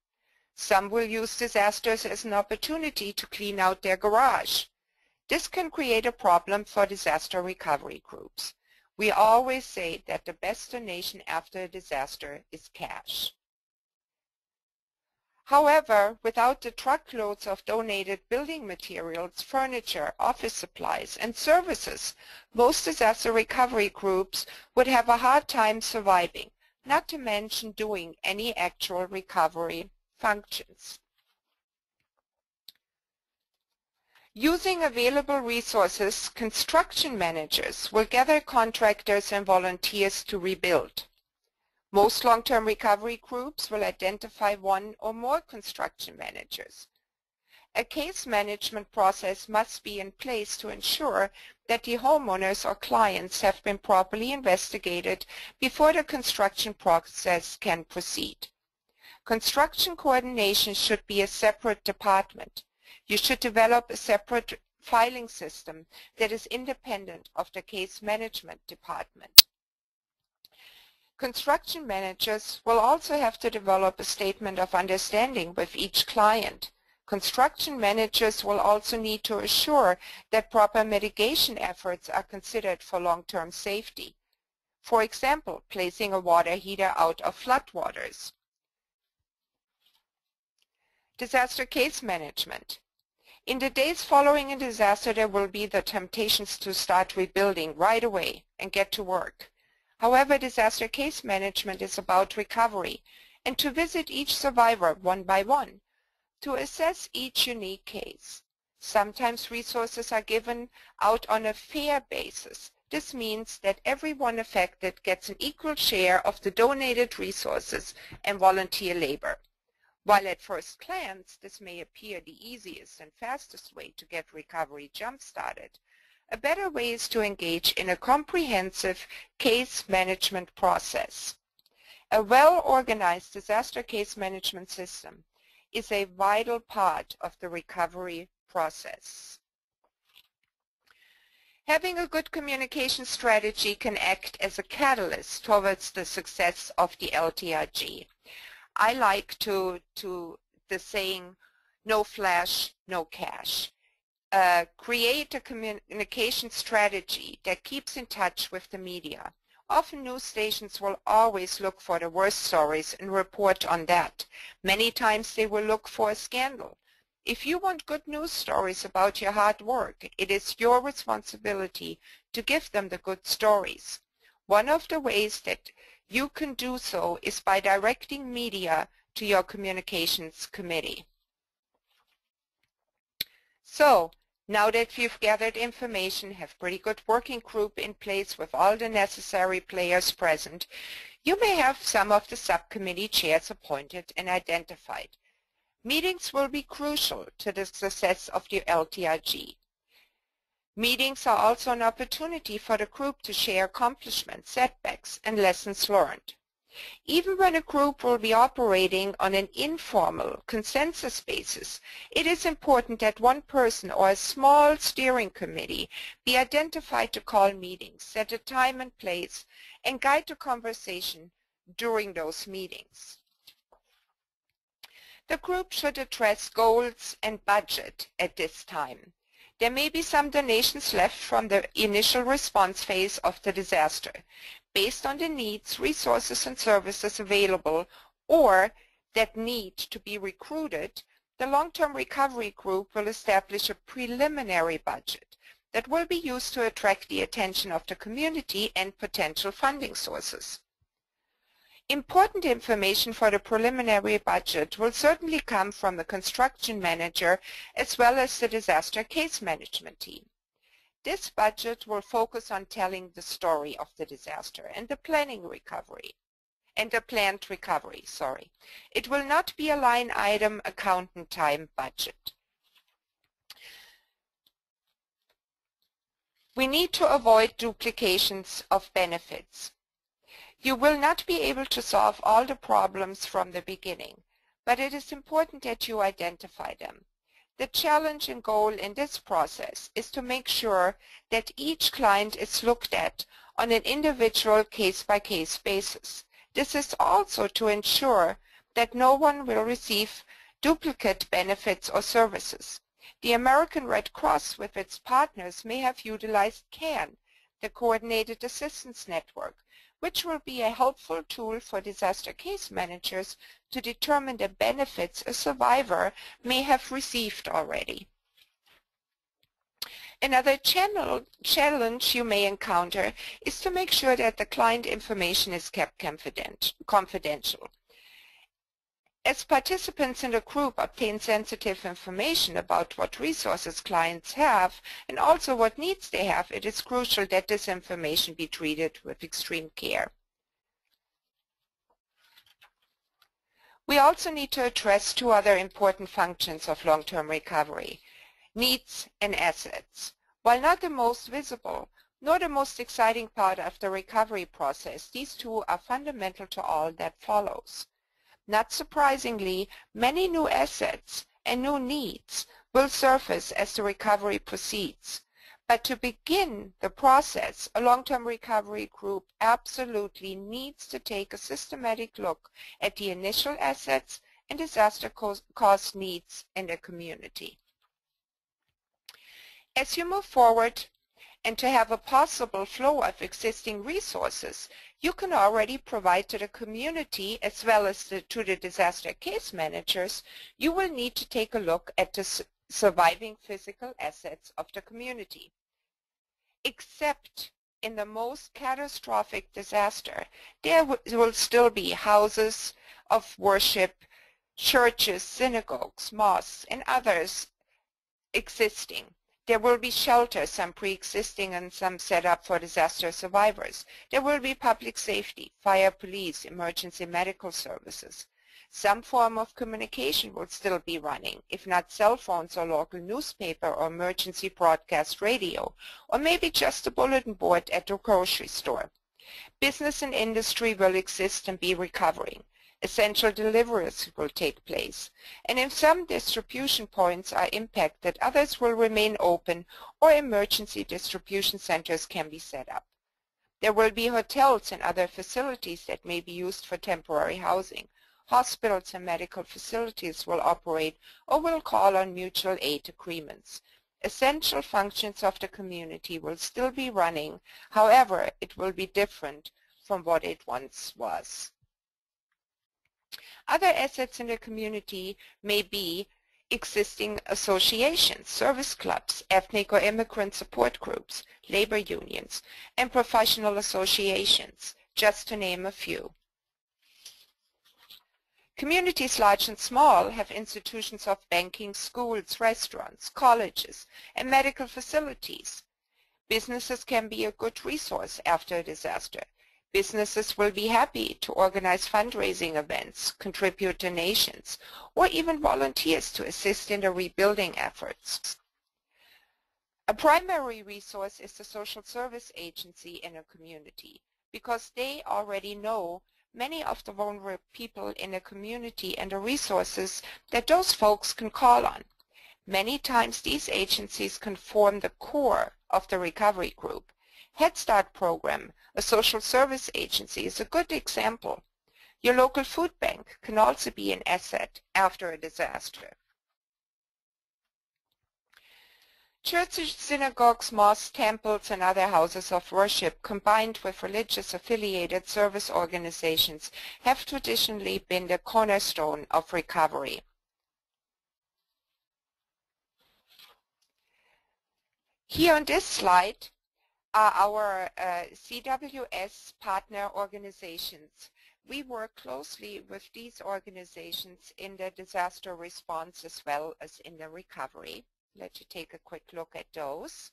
[SPEAKER 1] Some will use disasters as an opportunity to clean out their garage. This can create a problem for disaster recovery groups. We always say that the best donation after a disaster is cash. However, without the truckloads of donated building materials, furniture, office supplies, and services, most disaster recovery groups would have a hard time surviving, not to mention doing any actual recovery functions. Using available resources, construction managers will gather contractors and volunteers to rebuild. Most long-term recovery groups will identify 1 or more construction managers. A case management process must be in place to ensure that the homeowners or clients have been properly investigated before the construction process can proceed. Construction coordination should be a separate department. You should develop a separate filing system that is independent of the case management department. Construction managers will also have to develop a statement of understanding with each client. Construction managers will also need to assure that proper mitigation efforts are considered for long-term safety. For example, placing a water heater out of floodwaters. Disaster case management. In the days following a disaster, there will be the temptations to start rebuilding right away and get to work. However, disaster case management is about recovery and to visit each survivor one by one, to assess each unique case. Sometimes resources are given out on a fair basis. This means that everyone affected gets an equal share of the donated resources and volunteer labor. While at first glance this may appear the easiest and fastest way to get recovery jump-started, a better way is to engage in a comprehensive case management process. A well-organized disaster case management system is a vital part of the recovery process. Having a good communication strategy can act as a catalyst towards the success of the LTRG. I like the saying, no flash, no cash. create a communication strategy that keeps in touch with the media. Often news stations will always look for the worst stories and report on that. Many times they will look for a scandal. If you want good news stories about your hard work, it is your responsibility to give them the good stories. One of the ways that you can do so is by directing media to your communications committee. So, now that we've gathered information, have pretty good working group in place with all the necessary players present, you may have some of the subcommittee chairs appointed and identified. Meetings will be crucial to the success of the LTRG. Meetings are also an opportunity for the group to share accomplishments, setbacks, and lessons learned. Even when a group will be operating on an informal consensus basis, it is important that one person or a small steering committee be identified to call meetings, set a time and place, and guide the conversation during those meetings. The group should address goals and budget at this time. There may be some donations left from the initial response phase of the disaster, based on the needs, resources, and services available or that need to be recruited. The long-term recovery group will establish a preliminary budget that will be used to attract the attention of the community and potential funding sources. Important information for the preliminary budget will certainly come from the construction manager as well as the disaster case management team. This budget will focus on telling the story of the disaster and the planned recovery. It will not be a line item accountant time budget. We need to avoid duplications of benefits. You will not be able to solve all the problems from the beginning, but it is important that you identify them. The challenge and goal in this process is to make sure that each client is looked at on an individual case-by-case basis. This is also to ensure that no one will receive duplicate benefits or services. The American Red Cross with its partners may have utilized CAN, the Coordinated Assistance Network, which will be a helpful tool for disaster case managers to determine the benefits a survivor may have received already. Another challenge you may encounter is to make sure that the client information is kept confidential. As participants in the group obtain sensitive information about what resources clients have and also what needs they have, it is crucial that this information be treated with extreme care. We also need to address two other important functions of long-term recovery: needs and assets. While not the most visible nor the most exciting part of the recovery process, these two are fundamental to all that follows. Not surprisingly, many new assets and new needs will surface as the recovery proceeds. But to begin the process, a long-term recovery group absolutely needs to take a systematic look at the initial assets and disaster cost needs in the community. As you move forward and to have a possible flow of existing resources, you can already provide to the community as well as to the disaster case managers, you will need to take a look at the surviving physical assets of the community. Except in the most catastrophic disaster, there will still be houses of worship, churches, synagogues, mosques, and others existing. There will be shelters, some pre-existing and some set up for disaster survivors. There will be public safety, fire, police, emergency medical services. Some form of communication will still be running, if not cell phones or local newspaper or emergency broadcast radio, or maybe just a bulletin board at the grocery store. Business and industry will exist and be recovering. Essential deliveries will take place, and if some distribution points are impacted, others will remain open or emergency distribution centers can be set up. There will be hotels and other facilities that may be used for temporary housing. Hospitals and medical facilities will operate or will call on mutual aid agreements. Essential functions of the community will still be running, however, it will be different from what it once was. Other assets in the community may be existing associations, service clubs, ethnic or immigrant support groups, labor unions, and professional associations, just to name a few. Communities large and small have institutions of banking, schools, restaurants, colleges, and medical facilities. Businesses can be a good resource after a disaster. Businesses will be happy to organize fundraising events, contribute donations, or even volunteers to assist in the rebuilding efforts. A primary resource is the social service agency in a community because they already know many of the vulnerable people in a community and the resources that those folks can call on. Many times these agencies can form the core of the recovery group. Head Start program, a social service agency, is a good example. Your local food bank can also be an asset after a disaster. Churches, synagogues, mosques, temples, and other houses of worship, combined with religious affiliated service organizations, have traditionally been the cornerstone of recovery. Here on this slide are our CWS partner organizations. We work closely with these organizations in the disaster response as well as in the recovery. Let you take a quick look at those.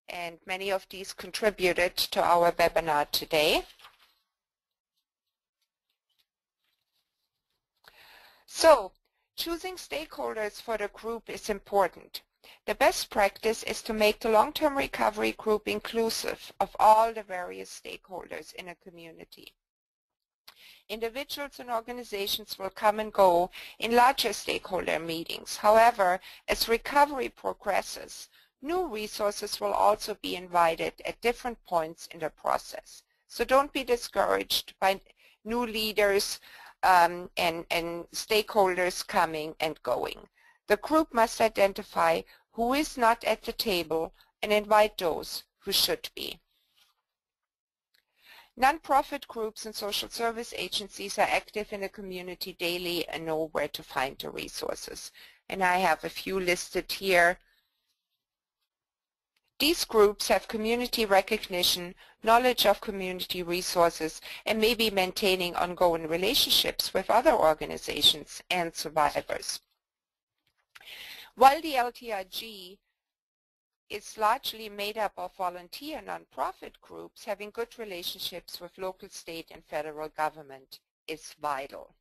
[SPEAKER 1] And many of these contributed to our webinar today. So, choosing stakeholders for the group is important. The best practice is to make the long-term recovery group inclusive of all the various stakeholders in a community. Individuals and organizations will come and go in larger stakeholder meetings. However, as recovery progresses, new resources will also be invited at different points in the process. So don't be discouraged by new leaders and stakeholders coming and going. The group must identify who is not at the table and invite those who should be. Nonprofit groups and social service agencies are active in the community daily and know where to find the resources. And I have a few listed here. These groups have community recognition, knowledge of community resources, and may be maintaining ongoing relationships with other organizations and survivors. While the LTRG is largely made up of volunteer nonprofit groups, having good relationships with local, state, and federal government is vital.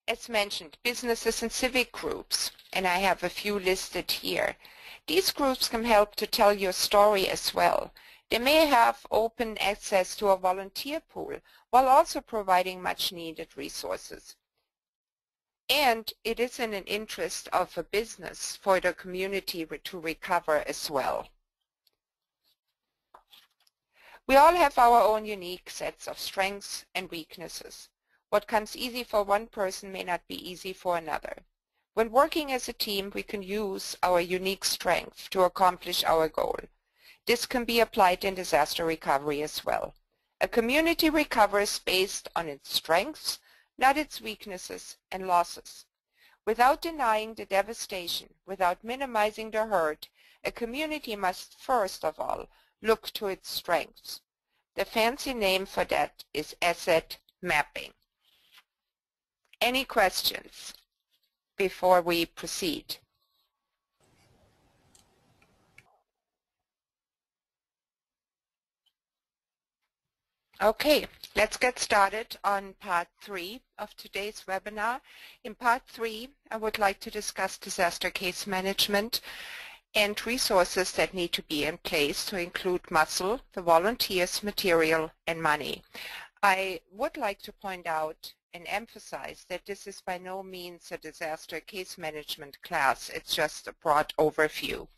[SPEAKER 1] As mentioned, businesses and civic groups, and I have a few listed here. These groups can help to tell your story as well. They may have open access to a volunteer pool while also providing much needed resources. And it is in an interest of a business for the community to recover as well. We all have our own unique sets of strengths and weaknesses. What comes easy for one person may not be easy for another. When working as a team, we can use our unique strength to accomplish our goal. This can be applied in disaster recovery as well. A community recovers based on its strengths, not its weaknesses and losses. Without denying the devastation, without minimizing the hurt, a community must first of all look to its strengths. The fancy name for that is asset mapping. Any questions before we proceed? Okay, let's get started on part 3 of today's webinar. In part 3, I would like to discuss disaster case management and resources that need to be in place to include muscle, the volunteers, material, and money. I would like to point out and emphasize that this is by no means a disaster case management class. It's just a broad overview.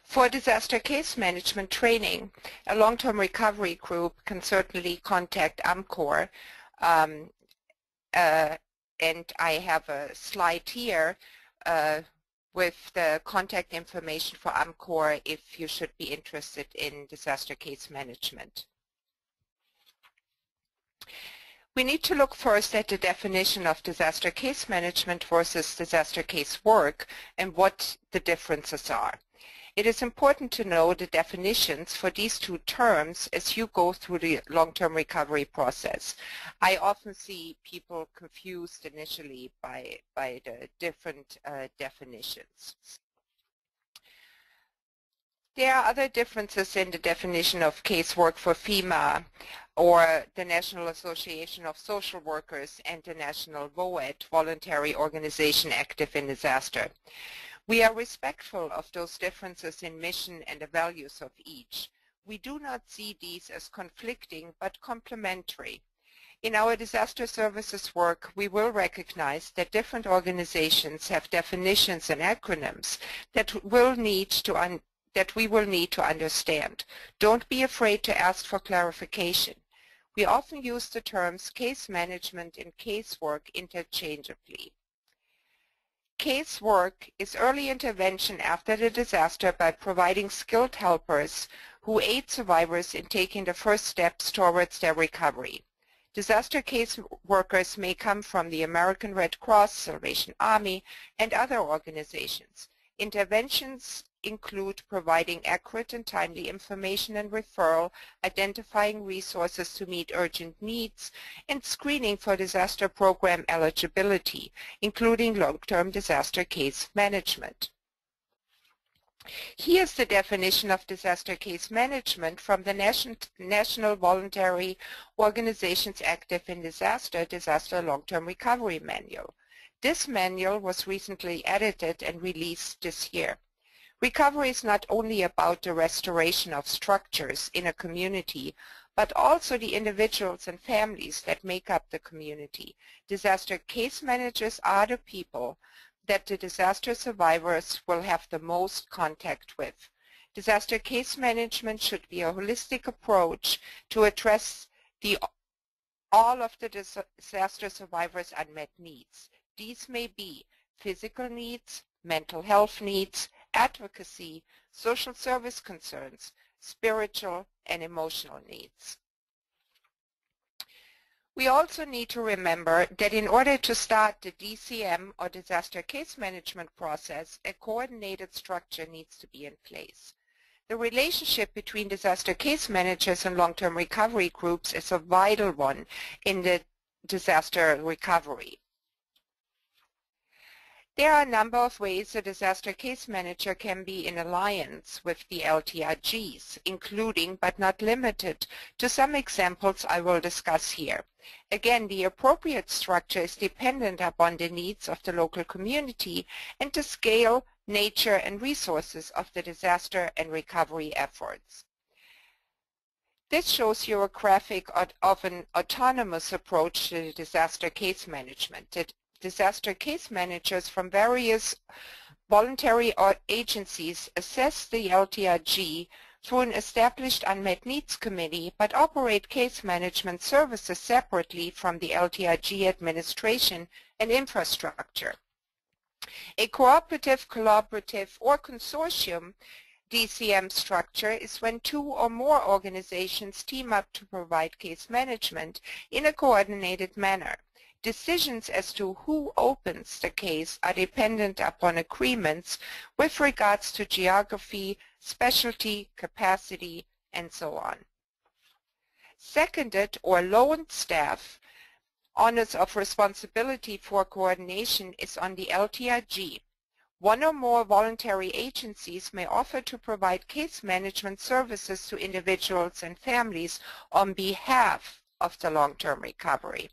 [SPEAKER 1] For disaster case management training, a long-term recovery group can certainly contact AMCOR, and I have a slide here with the contact information for AMCOR if you should be interested in disaster case management. We need to look first at the definition of disaster case management versus disaster case work and what the differences are. It is important to know the definitions for these two terms as you go through the long-term recovery process. I often see people confused initially by the different definitions. There are other differences in the definition of casework for FEMA or the National Association of Social Workers and the National VOAD, Voluntary Organization Active in Disaster. We are respectful of those differences in mission and the values of each. We do not see these as conflicting but complementary. In our disaster services work, we will recognize that different organizations have definitions and acronyms that we will need to understand. Don't be afraid to ask for clarification. We often use the terms case management and casework interchangeably. Casework is early intervention after the disaster by providing skilled helpers who aid survivors in taking the first steps towards their recovery. Disaster case workers may come from the American Red Cross, Salvation Army, and other organizations. Interventions include providing accurate and timely information and referral, identifying resources to meet urgent needs, and screening for disaster program eligibility, including long-term disaster case management. Here's the definition of disaster case management from the National Voluntary Organizations Active in Disaster Long-Term Recovery Manual. This manual was recently edited and released this year. Recovery is not only about the restoration of structures in a community, but also the individuals and families that make up the community. Disaster case managers are the people that the disaster survivors will have the most contact with. Disaster case management should be a holistic approach to address all of the disaster survivors' unmet needs. These may be physical needs, mental health needs, advocacy, social service concerns, spiritual and emotional needs. We also need to remember that in order to start the DCM or disaster case management process, a coordinated structure needs to be in place. The relationship between disaster case managers and long-term recovery groups is a vital one in the disaster recovery. There are a number of ways a disaster case manager can be in alliance with the LTRGs, including but not limited to some examples I will discuss here. Again, the appropriate structure is dependent upon the needs of the local community and the scale, nature, and resources of the disaster and recovery efforts. This shows you a graphic of an autonomous approach to disaster case management. Disaster case managers from various voluntary agencies assess the LTRG through an established unmet needs committee, but operate case management services separately from the LTRG administration and infrastructure. A cooperative, collaborative, or consortium DCM structure is when two or more organizations team up to provide case management in a coordinated manner. Decisions as to who opens the case are dependent upon agreements with regards to geography, specialty, capacity, and so on. Seconded or loaned staff, onus of responsibility for coordination is on the LTRG. One or more voluntary agencies may offer to provide case management services to individuals and families on behalf of the long-term recovery.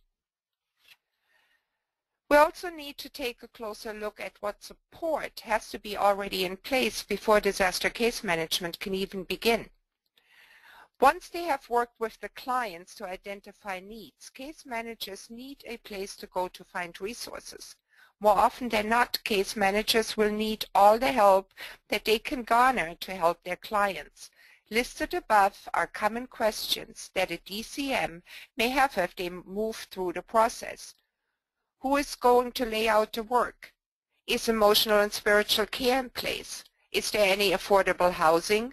[SPEAKER 1] We also need to take a closer look at what support has to be already in place before disaster case management can even begin. Once they have worked with the clients to identify needs, case managers need a place to go to find resources. More often than not, case managers will need all the help that they can garner to help their clients. Listed above are common questions that a DCM may have if they move through the process. Who is going to lay out the work? Is emotional and spiritual care in place? Is there any affordable housing?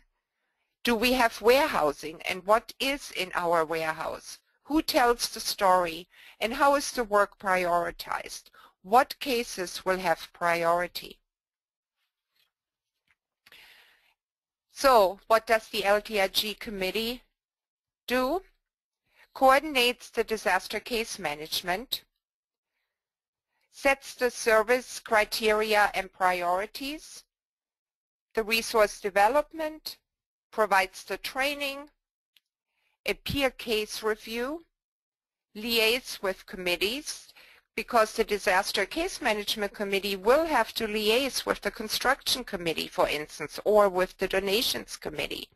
[SPEAKER 1] Do we have warehousing, and what is in our warehouse? Who tells the story, and how is the work prioritized? What cases will have priority? So, what does the LTIG committee do? Coordinates the disaster case management, sets the service criteria and priorities, the resource development, provides the training, a peer case review, liaise with committees, because the disaster case management committee will have to liaise with the construction committee, for instance, or with the donations committee.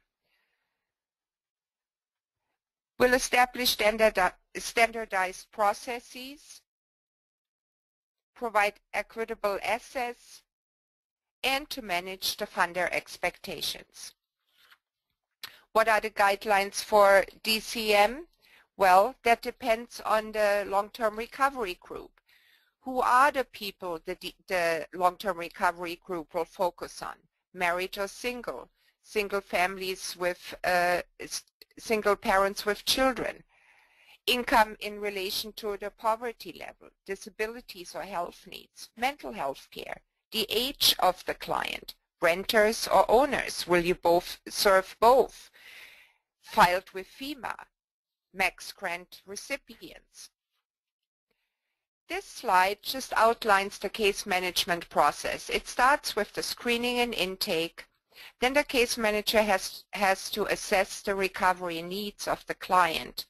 [SPEAKER 1] Will establish standardized processes, provide equitable access, and to manage the funder expectations. What are the guidelines for DCM? Well, that depends on the long-term recovery group. Who are the people that the long-term recovery group will focus on? Married or single? Single families with single parents with children? Income in relation to the poverty level, disabilities or health needs, mental health care, the age of the client, renters or owners? Will you both serve both? Filed with FEMA, max grant recipients. This slide just outlines the case management process. It starts with the screening and intake. Then the case manager has to assess the recovery needs of the client.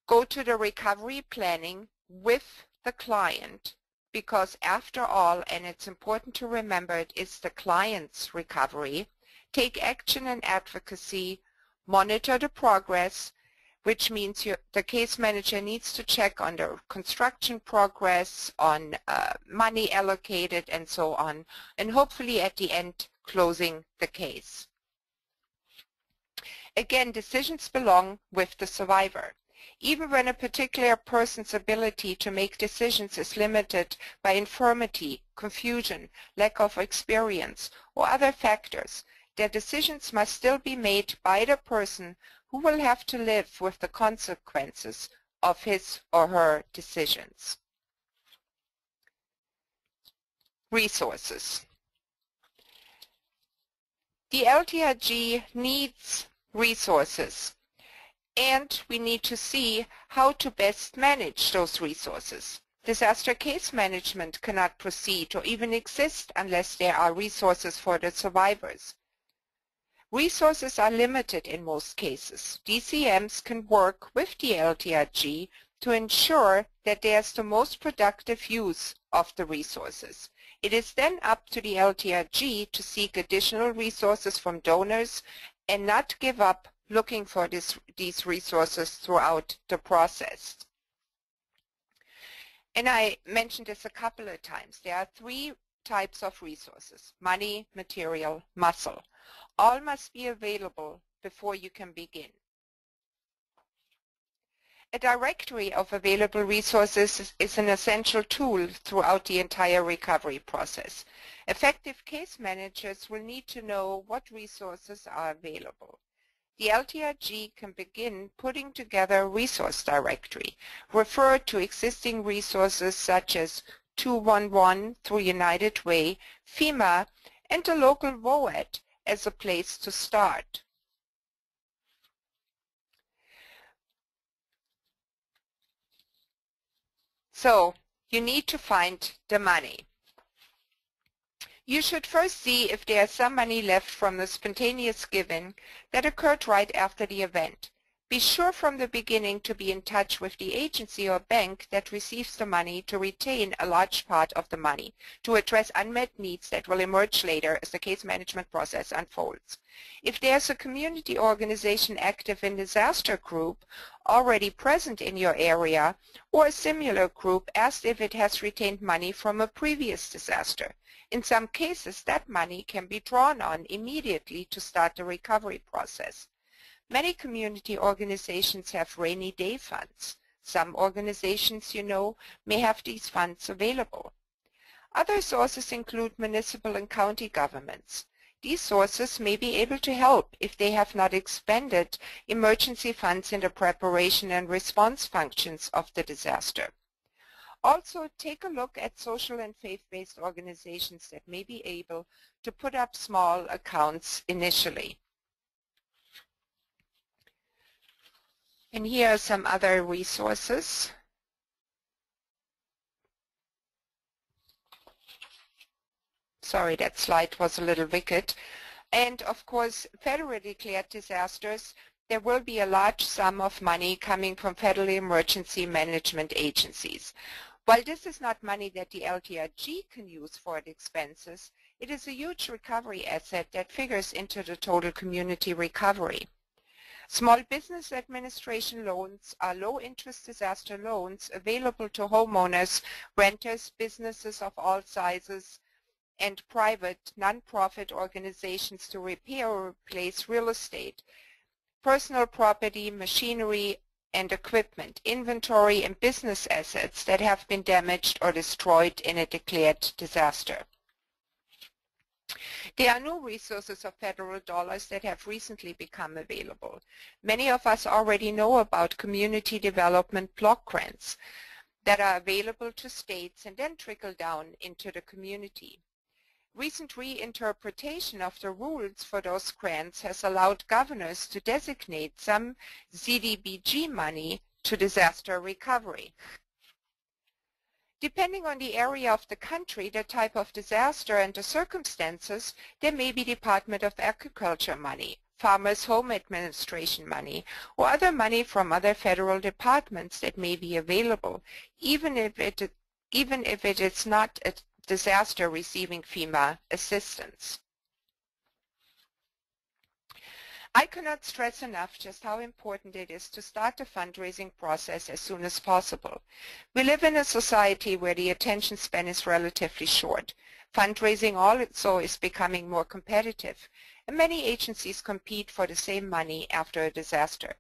[SPEAKER 1] Go to the recovery planning with the client, because after all, and it's important to remember, it is the client's recovery. Take action and advocacy, monitor the progress, which means the case manager needs to check on the construction progress, on money allocated, and so on, and hopefully at the end closing the case. Again, decisions belong with the survivor. Even when a particular person's ability to make decisions is limited by infirmity, confusion, lack of experience, or other factors, their decisions must still be made by the person who will have to live with the consequences of his or her decisions. Resources. The LTIG needs resources, and we need to see how to best manage those resources. Disaster case management cannot proceed or even exist unless there are resources for the survivors. Resources are limited in most cases. DCMs can work with the LTIG to ensure that there's the most productive use of the resources. It is then up to the LTIG to seek additional resources from donors and not give up looking for these resources throughout the process. And I mentioned this a couple of times. There are three types of resources: money, material, muscle. All must be available before you can begin. A directory of available resources is an essential tool throughout the entire recovery process. Effective case managers will need to know what resources are available. The LTIG can begin putting together a resource directory, refer to existing resources such as 211 through United Way, FEMA, and the local VOAD as a place to start. So you need to find the money. You should first see if there is some money left from the spontaneous giving that occurred right after the event. Be sure from the beginning to be in touch with the agency or bank that receives the money to retain a large part of the money to address unmet needs that will emerge later as the case management process unfolds. If there's a community organization active in disaster group already present in your area or a similar group, ask if it has retained money from a previous disaster. In some cases, that money can be drawn on immediately to start the recovery process. Many community organizations have rainy day funds. Some organizations, you know, may have these funds available. Other sources include municipal and county governments. These sources may be able to help if they have not expended emergency funds in the preparation and response functions of the disaster. Also, take a look at social and faith-based organizations that may be able to put up small accounts initially. And here are some other resources. Sorry, that slide was a little wicked. And of course, federally declared disasters, there will be a large sum of money coming from federal emergency management agencies. While this is not money that the LTRG can use for its expenses, it is a huge recovery asset that figures into the total community recovery. Small Business Administration loans are low-interest disaster loans available to homeowners, renters, businesses of all sizes, and private non-profit organizations to repair or replace real estate, personal property, machinery and equipment, inventory and business assets that have been damaged or destroyed in a declared disaster. There are new resources of federal dollars that have recently become available. Many of us already know about community development block grants that are available to states and then trickle down into the community. Recent reinterpretation of the rules for those grants has allowed governors to designate some ZDBG money to disaster recovery. Depending on the area of the country, the type of disaster and the circumstances, there may be Department of Agriculture money, Farmers Home Administration money, or other money from other federal departments that may be available, even if it is not a disaster receiving FEMA assistance. I cannot stress enough just how important it is to start the fundraising process as soon as possible. We live in a society where the attention span is relatively short. Fundraising also is becoming more competitive, and many agencies compete for the same money after a disaster.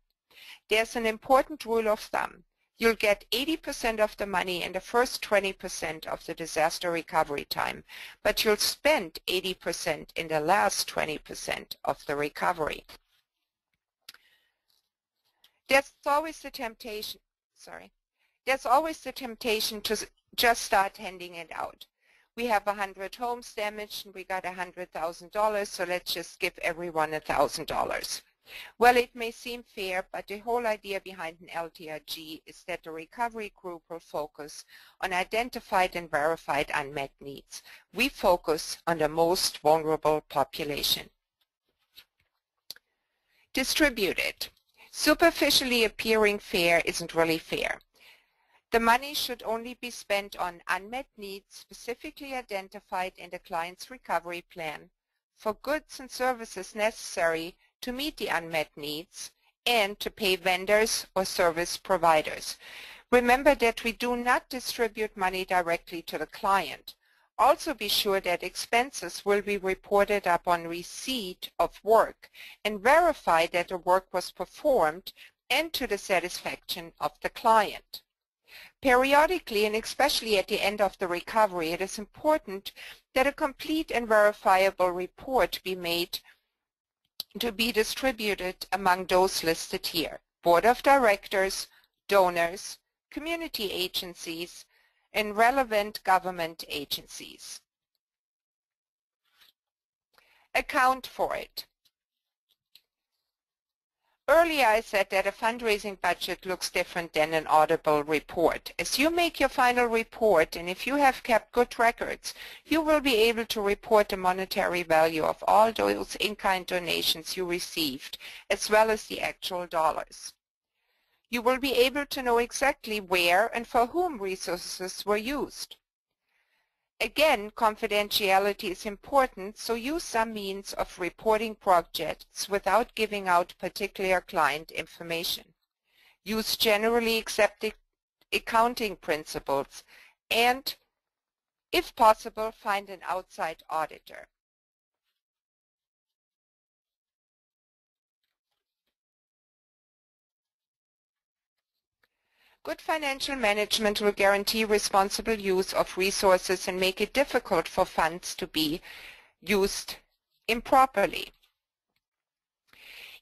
[SPEAKER 1] There's an important rule of thumb. You'll get 80% of the money in the first 20% of the disaster recovery time, but you'll spend 80% in the last 20% of the recovery. There's always the temptation to just start handing it out. We have 100 homes damaged and we got $100,000, so let's just give everyone $1,000. Well, it may seem fair, but the whole idea behind an LTRG is that the recovery group will focus on identified and verified unmet needs. We focus on the most vulnerable population. Distributed. Superficially appearing fair isn't really fair. The money should only be spent on unmet needs specifically identified in the client's recovery plan for goods and services necessary to meet the unmet needs and to pay vendors or service providers. Remember that we do not distribute money directly to the client. Also be sure that expenses will be reported upon receipt of work and verify that the work was performed and to the satisfaction of the client. Periodically, and especially at the end of the recovery, it is important that a complete and verifiable report be made to be distributed among those listed here: Board of Directors, donors, community agencies, and relevant government agencies. Account for it. Earlier I said that a fundraising budget looks different than an audible report. As you make your final report, and if you have kept good records, you will be able to report the monetary value of all those in-kind donations you received, as well as the actual dollars. You will be able to know exactly where and for whom resources were used. Again, confidentiality is important, so use some means of reporting projects without giving out particular client information. Use generally accepted accounting principles and, if possible, find an outside auditor. Good financial management will guarantee responsible use of resources and make it difficult for funds to be used improperly.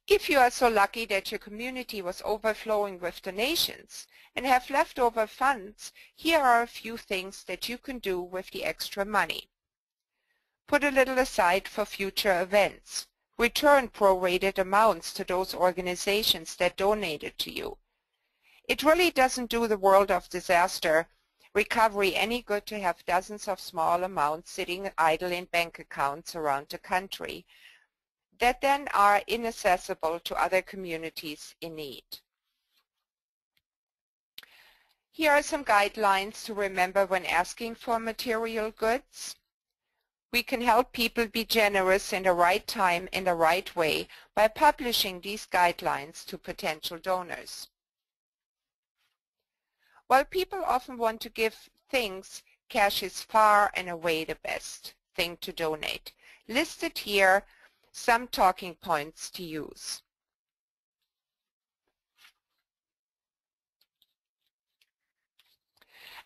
[SPEAKER 1] If you are so lucky that your community was overflowing with donations and have leftover funds, here are a few things that you can do with the extra money. Put a little aside for future events. Return prorated amounts to those organizations that donated to you. It really doesn't do the world of disaster recovery any good to have dozens of small amounts sitting idle in bank accounts around the country that then are inaccessible to other communities in need. Here are some guidelines to remember when asking for material goods. We can help people be generous in the right time in the right way by publishing these guidelines to potential donors. While people often want to give things, cash is far and away the best thing to donate. Listed here some talking points to use.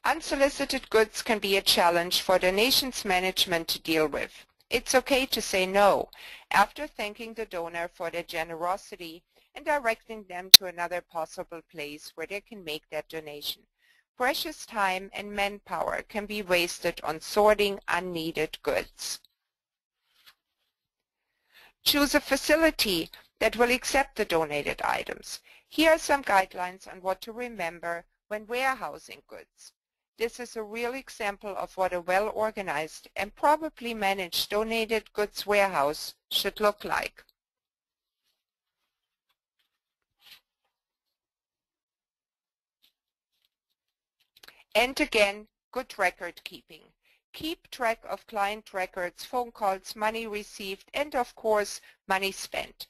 [SPEAKER 1] Unsolicited goods can be a challenge for donations management to deal with. It's okay to say no after thanking the donor for their generosity and directing them to another possible place where they can make that donation. Precious time and manpower can be wasted on sorting unneeded goods. Choose a facility that will accept the donated items. Here are some guidelines on what to remember when warehousing goods. This is a real example of what a well-organized and probably managed donated goods warehouse should look like. And again, good record keeping. Keep track of client records, phone calls, money received, and of course, money spent.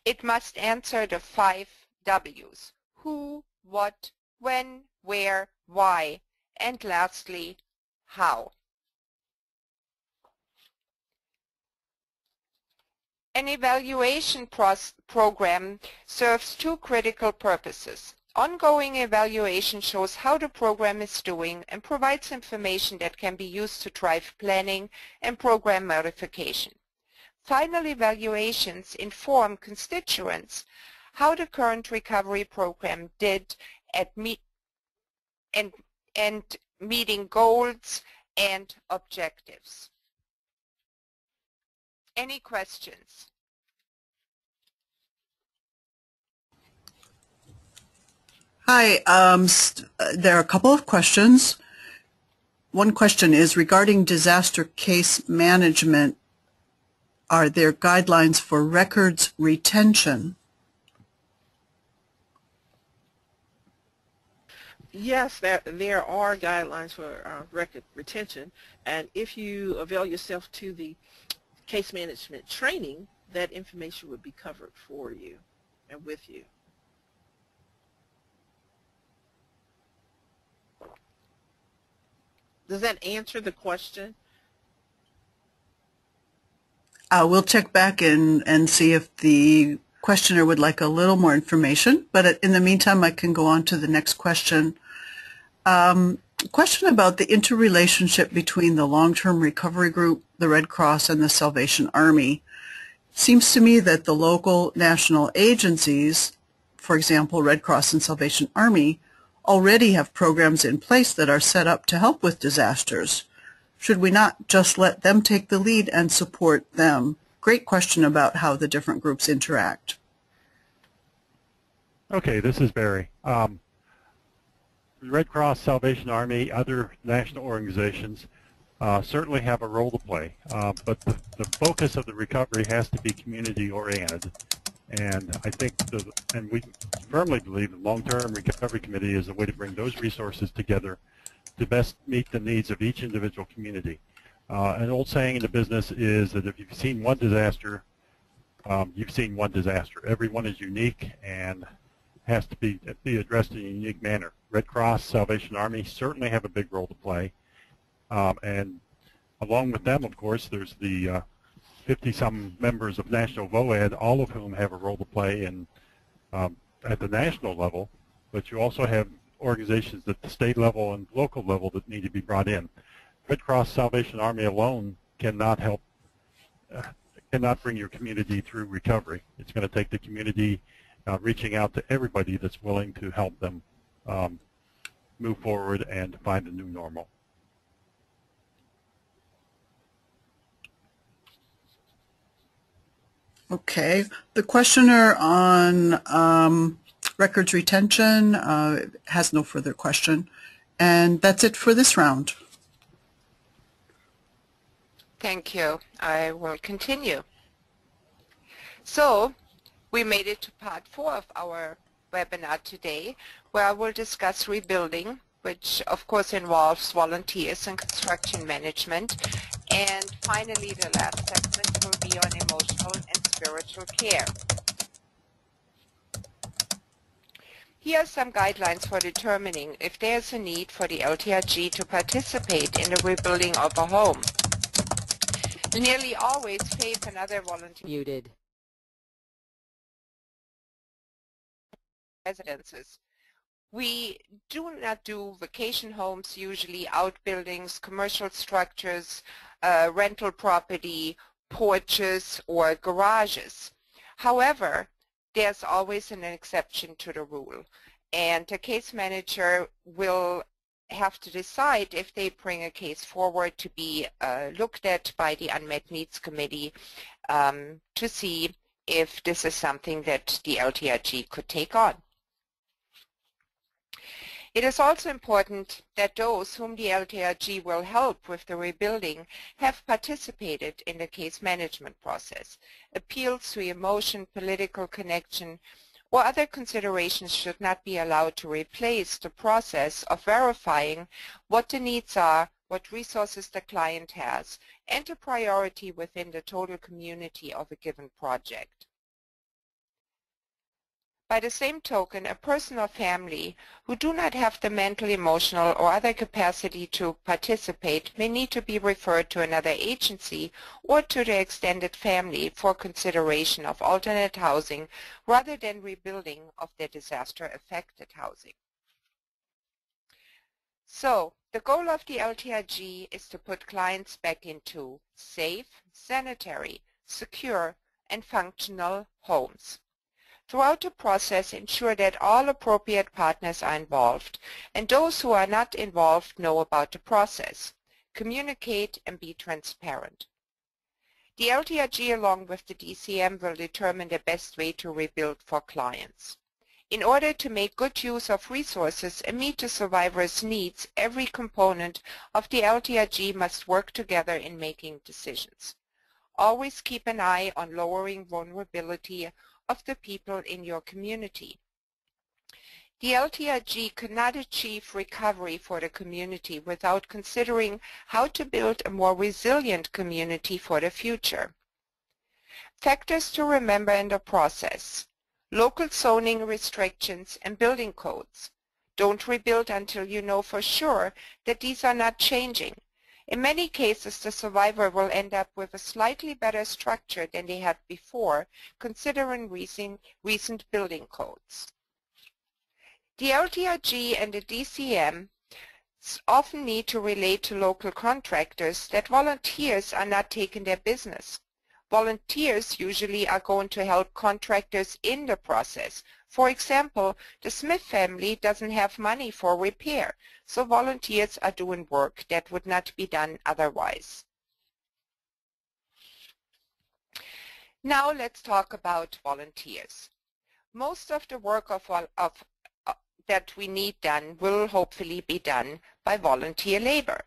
[SPEAKER 1] It must answer the 5 W's: who, what, when, where, why, and lastly, how. An evaluation program serves two critical purposes. Ongoing evaluation shows how the program is doing and provides information that can be used to drive planning and program modification. Final evaluations inform constituents how the current recovery program did at meeting goals and objectives. Any questions?
[SPEAKER 2] Hi, there are a couple of questions. One question is regarding disaster case management. Are there guidelines for records retention?
[SPEAKER 4] Yes, there are guidelines for record retention, and if you avail yourself to the case management training, that information would be covered for you and with you. Does that answer the question?
[SPEAKER 2] We'll check back and see if the questioner would like a little more information, but in the meantime I can go on to the next question. Question about the interrelationship between the long-term recovery group, the Red Cross, and the Salvation Army. Seems to me that the local national agencies, for example, Red Cross and Salvation Army, already have programs in place that are set up to help with disasters. Should we not just let them take the lead and support them? Great question about how the different groups interact.
[SPEAKER 3] Okay, this is Barry. Red Cross, Salvation Army, other national organizations certainly have a role to play, but the focus of the recovery has to be community-oriented. And I think, and we firmly believe the long-term recovery committee is a way to bring those resources together to best meet the needs of each individual community. An old saying in the business is that if you've seen one disaster, you've seen one disaster. Every one is unique and has to be addressed in a unique manner. Red Cross, Salvation Army certainly have a big role to play. And along with them, of course, there's the 50-some members of National VOAD, all of whom have a role to play at the national level, but you also have organizations at the state level and local level that need to be brought in. Red Cross Salvation Army alone cannot help, cannot bring your community through recovery. It's going to take the community reaching out to everybody that's willing to help them move forward and find a new normal.
[SPEAKER 2] Okay, the questioner on records retention has no further question. And that's it for this round.
[SPEAKER 1] Thank you. I will continue. So we made it to part 4 of our webinar today, where I will discuss rebuilding, which of course involves volunteers and construction management. And finally, the last segment will be on emotional and spiritual care. Here are some guidelines for determining if there is a need for the LTRG to participate in the rebuilding of a home. Nearly always, FAPE and other volunteer
[SPEAKER 5] Muted.
[SPEAKER 1] residences. We do not do vacation homes, usually outbuildings, commercial structures, rental property, porches, or garages. However, there's always an exception to the rule, and the case manager will have to decide if they bring a case forward to be looked at by the Unmet Needs Committee to see if this is something that the LTRG could take on. It is also important that those whom the LTRG will help with the rebuilding have participated in the case management process. Appeals to emotion, political connection, or other considerations should not be allowed to replace the process of verifying what the needs are, what resources the client has, and a priority within the total community of a given project. By the same token, a person or family who do not have the mental, emotional, or other capacity to participate may need to be referred to another agency or to the extended family for consideration of alternate housing rather than rebuilding of their disaster-affected housing. So, the goal of the LTRG is to put clients back into safe, sanitary, secure, and functional homes. Throughout the process, ensure that all appropriate partners are involved, and those who are not involved know about the process. Communicate and be transparent. The LTRG, along with the DCM, will determine the best way to rebuild for clients. In order to make good use of resources and meet the survivor's needs, every component of the LTRG must work together in making decisions. Always keep an eye on lowering vulnerability of the people in your community. The LTRG cannot achieve recovery for the community without considering how to build a more resilient community for the future. Factors to remember in the process: local zoning restrictions and building codes. Don't rebuild until you know for sure that these are not changing. In many cases, the survivor will end up with a slightly better structure than they had before, considering recent building codes. The LTRG and the DCM often need to relate to local contractors that volunteers are not taking their business. Volunteers usually are going to help contractors in the process. For example, the Smith family doesn't have money for repair, so volunteers are doing work that would not be done otherwise. Now let's talk about volunteers. Most of the work that we need done will hopefully be done by volunteer labor.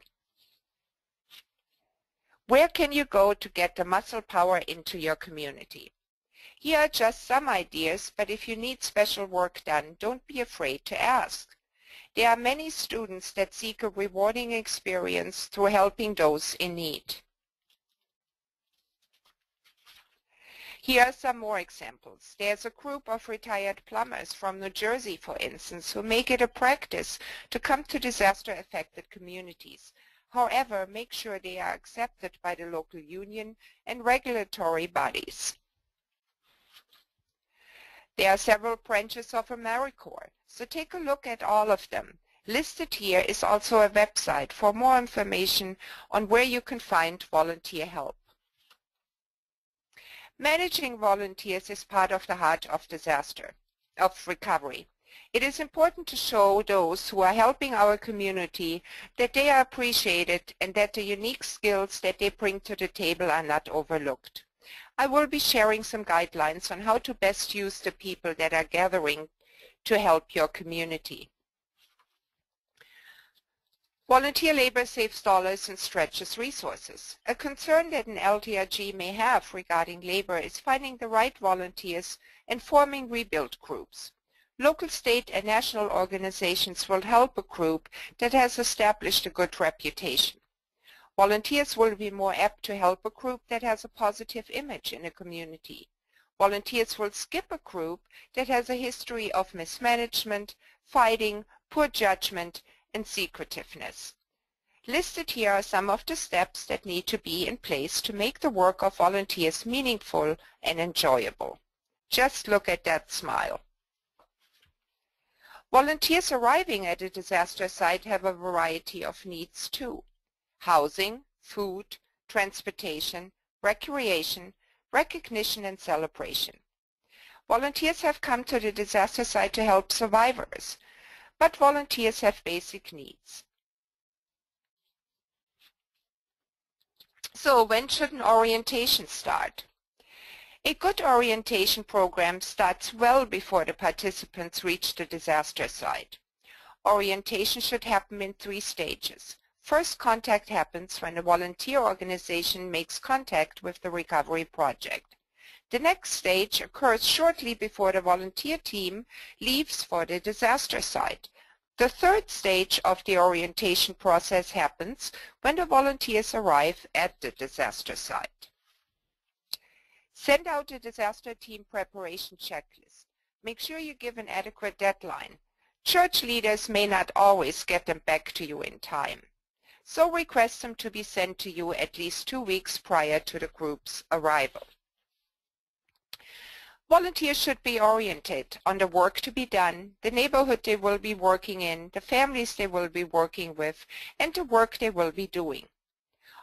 [SPEAKER 1] Where can you go to get the muscle power into your community? Here are just some ideas, but if you need special work done, don't be afraid to ask. There are many students that seek a rewarding experience through helping those in need. Here are some more examples. There's a group of retired plumbers from New Jersey, for instance, who make it a practice to come to disaster-affected communities. However, make sure they are accepted by the local union and regulatory bodies. There are several branches of AmeriCorps, so take a look at all of them. Listed here is also a website for more information on where you can find volunteer help. Managing volunteers is part of the heart of recovery. It is important to show those who are helping our community that they are appreciated and that the unique skills that they bring to the table are not overlooked. I will be sharing some guidelines on how to best use the people that are gathering to help your community. Volunteer labor saves dollars and stretches resources. A concern that an LTRG may have regarding labor is finding the right volunteers and forming rebuild groups. Local, state, and national organizations will help a group that has established a good reputation. Volunteers will be more apt to help a group that has a positive image in a community. Volunteers will skip a group that has a history of mismanagement, fighting, poor judgment, and secretiveness. Listed here are some of the steps that need to be in place to make the work of volunteers meaningful and enjoyable. Just look at that smile. Volunteers arriving at a disaster site have a variety of needs too. Housing, food, transportation, recreation, recognition, and celebration. Volunteers have come to the disaster site to help survivors, but volunteers have basic needs. So when should an orientation start? A good orientation program starts well before the participants reach the disaster site. Orientation should happen in 3 stages. First contact happens when a volunteer organization makes contact with the recovery project. The next stage occurs shortly before the volunteer team leaves for the disaster site. The third stage of the orientation process happens when the volunteers arrive at the disaster site. Send out a disaster team preparation checklist. Make sure you give an adequate deadline. Church leaders may not always get them back to you in time, so request them to be sent to you at least 2 weeks prior to the group's arrival. Volunteers should be oriented on the work to be done, the neighborhood they will be working in, the families they will be working with, and the work they will be doing.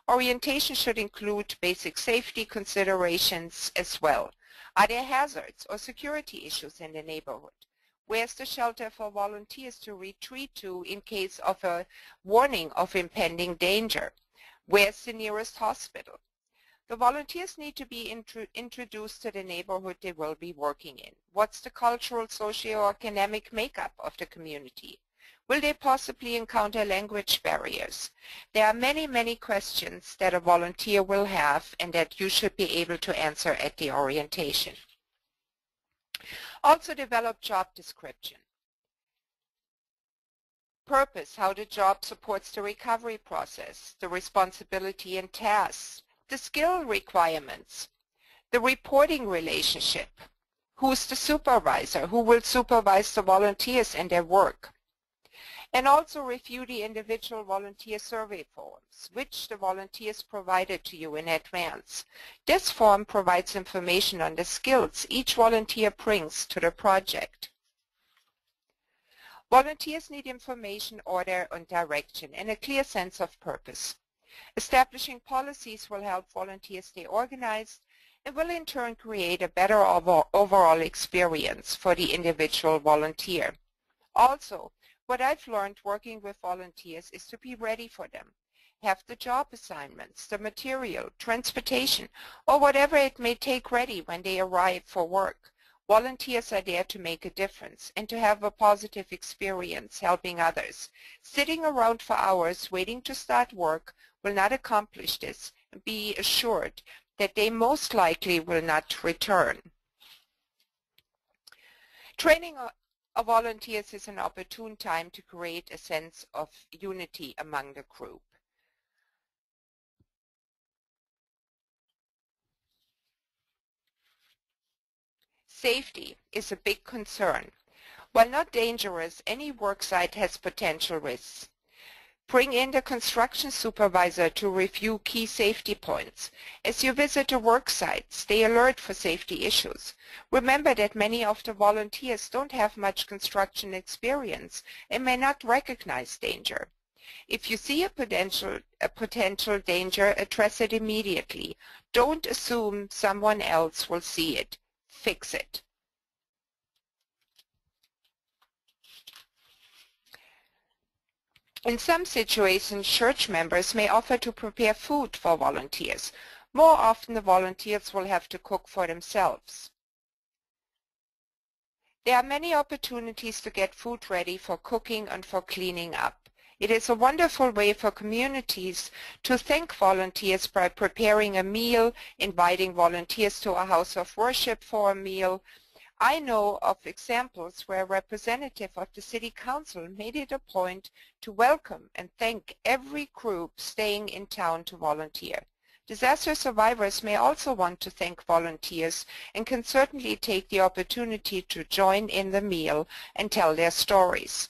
[SPEAKER 1] Orientation should include basic safety considerations as well. Are there hazards or security issues in the neighborhood? Where's the shelter for volunteers to retreat to in case of a warning of impending danger? Where's the nearest hospital? The volunteers need to be introduced to the neighborhood they will be working in. What's the cultural, socio-economic makeup of the community? Will they possibly encounter language barriers? There are many, many questions that a volunteer will have and that you should be able to answer at the orientation. Also develop job description. Purpose, how the job supports the recovery process, the responsibility and tasks, the skill requirements, the reporting relationship, who's the supervisor, who will supervise the volunteers and their work, and also review the individual volunteer survey forms, which the volunteers provided to you in advance. This form provides information on the skills each volunteer brings to the project. Volunteers need information, order, and direction, and a clear sense of purpose. Establishing policies will help volunteers stay organized and will in turn create a better overall experience for the individual volunteer. Also, what I've learned working with volunteers is to be ready for them. Have the job assignments, the material, transportation, or whatever it may take ready when they arrive for work. Volunteers are there to make a difference and to have a positive experience helping others. Sitting around for hours waiting to start work will not accomplish this. Be assured that they most likely will not return. Training of volunteers is an opportune time to create a sense of unity among the group. Safety is a big concern. While not dangerous, any worksite has potential risks. Bring in the construction supervisor to review key safety points. As you visit a worksite, stay alert for safety issues. Remember that many of the volunteers don't have much construction experience and may not recognize danger. If you see a potential danger, address it immediately. Don't assume someone else will see it. Fix it. In some situations, church members may offer to prepare food for volunteers. More often, the volunteers will have to cook for themselves. There are many opportunities to get food ready for cooking and for cleaning up. It is a wonderful way for communities to thank volunteers by preparing a meal, inviting volunteers to a house of worship for a meal. I know of examples where a representative of the City Council made it a point to welcome and thank every group staying in town to volunteer. Disaster survivors may also want to thank volunteers and can certainly take the opportunity to join in the meal and tell their stories.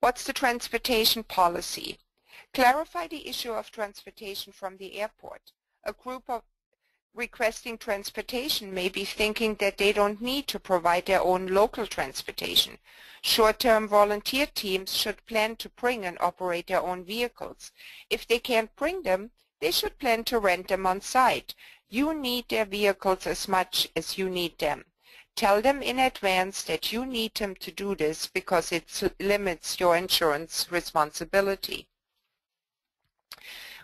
[SPEAKER 1] What's the transportation policy? Clarify the issue of transportation from the airport. A group of requesting transportation may be thinking that they don't need to provide their own local transportation. Short-term volunteer teams should plan to bring and operate their own vehicles. If they can't bring them, they should plan to rent them on site. You need their vehicles as much as you need them. Tell them in advance that you need them to do this because it limits your insurance responsibility.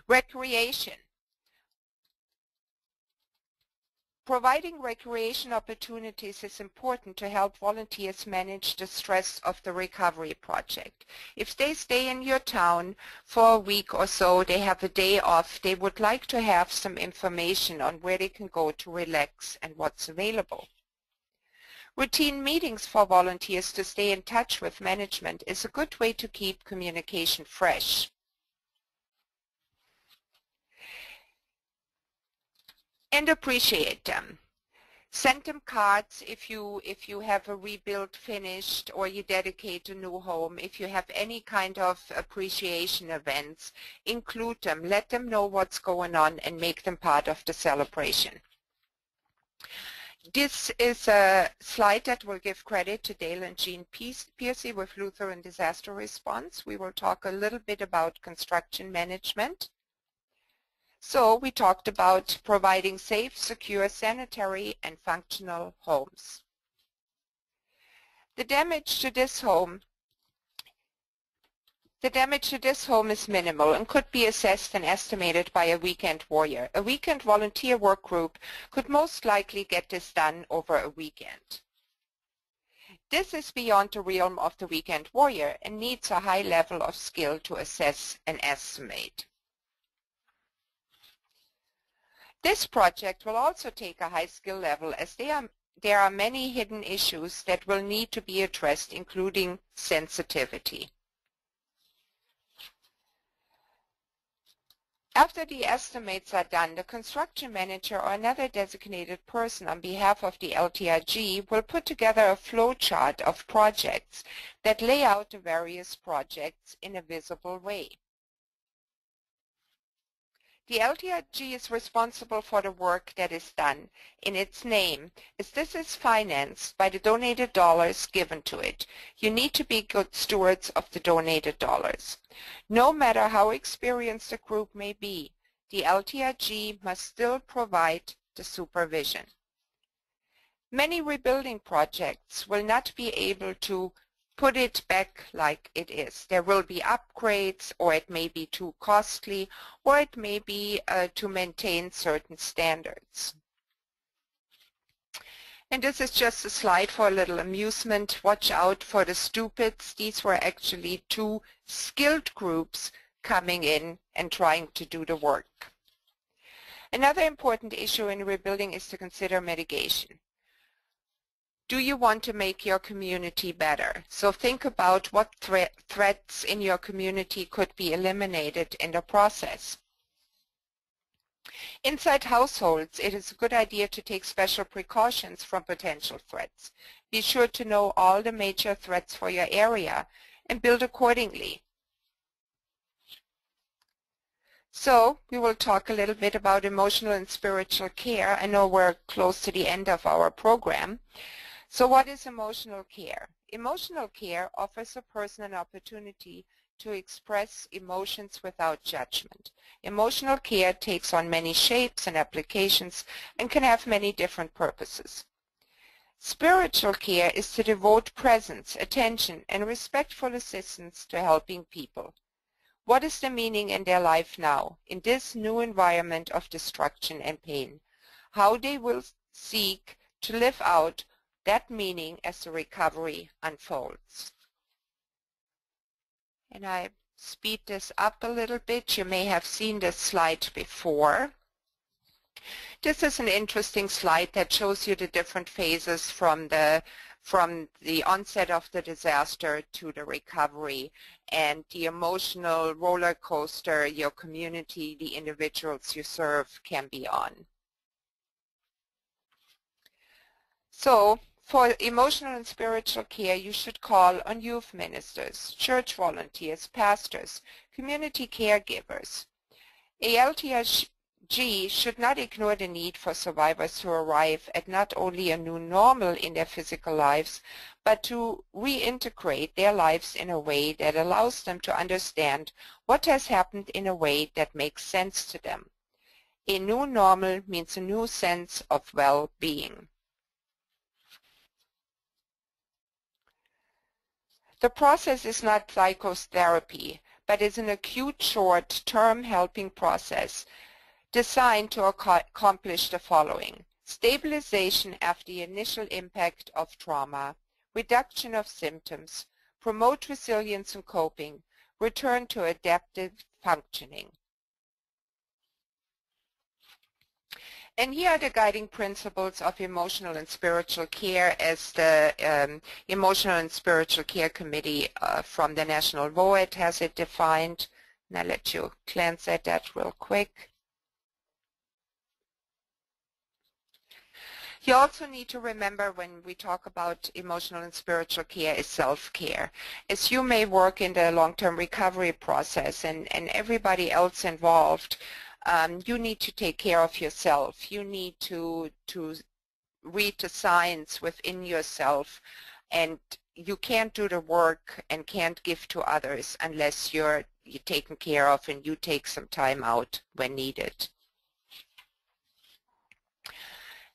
[SPEAKER 1] Recreation. Providing recreation opportunities is important to help volunteers manage the stress of the recovery project. If they stay in your town for a week or so, they have a day off, they would like to have some information on where they can go to relax and what's available. Routine meetings for volunteers to stay in touch with management is a good way to keep communication fresh. And appreciate them. Send them cards if you have a rebuild finished or you dedicate a new home. If you have any kind of appreciation events, include them. Let them know what's going on and make them part of the celebration. This is a slide that will give credit to Dale and Jean Piercy with Lutheran Disaster Response. We will talk a little bit about construction management. So we talked about providing safe, secure, sanitary, and functional homes. The damage to this home is minimal and could be assessed and estimated by a weekend warrior. A weekend volunteer work group could most likely get this done over a weekend. This is beyond the realm of the weekend warrior and needs a high level of skill to assess and estimate. This project will also take a high skill level as there are many hidden issues that will need to be addressed, including sensitivity. After the estimates are done, the construction manager or another designated person on behalf of the LTRG will put together a flow chart of projects that lay out the various projects in a visible way. The LTRG is responsible for the work that is done in its name, as this is financed by the donated dollars given to it. You need to be good stewards of the donated dollars. No matter how experienced a group may be, the LTRG must still provide the supervision. Many rebuilding projects will not be able to put it back like it is. There will be upgrades, or it may be too costly, or it may be to maintain certain standards. And this is just a slide for a little amusement. Watch out for the stupids. These were actually two skilled groups coming in and trying to do the work. Another important issue in rebuilding is to consider mitigation. Do you want to make your community better? So think about what threats in your community could be eliminated in the process. Inside households, it is a good idea to take special precautions from potential threats. Be sure to know all the major threats for your area and build accordingly. So we will talk a little bit about emotional and spiritual care. I know we're close to the end of our program. So what is emotional care? Emotional care offers a person an opportunity to express emotions without judgment. Emotional care takes on many shapes and applications and can have many different purposes. Spiritual care is to devote presence, attention, and respectful assistance to helping people. What is the meaning in their life now, in this new environment of destruction and pain? How they will seek to live out that meaning as the recovery unfolds. And I speed this up a little bit. You may have seen this slide before. This is an interesting slide that shows you the different phases from the onset of the disaster to the recovery and the emotional roller coaster your community, the individuals you serve, can be on. So, for emotional and spiritual care, you should call on youth ministers, church volunteers, pastors, community caregivers. ALTRG should not ignore the need for survivors to arrive at not only a new normal in their physical lives, but to reintegrate their lives in a way that allows them to understand what has happened in a way that makes sense to them. A new normal means a new sense of well-being. The process is not psychotherapy, but is an acute short-term helping process designed to accomplish the following: stabilization after the initial impact of trauma, reduction of symptoms, promote resilience and coping, return to adaptive functioning. And here are the guiding principles of emotional and spiritual care as the Emotional and Spiritual Care Committee from the National VOED has it defined. And I'll let you glance at that real quick. You also need to remember when we talk about emotional and spiritual care is self-care. As you may work in the long-term recovery process and everybody else involved, you need to take care of yourself. You need to read the signs within yourself, and you can't do the work and can't give to others unless you're taken care of and you take some time out when needed.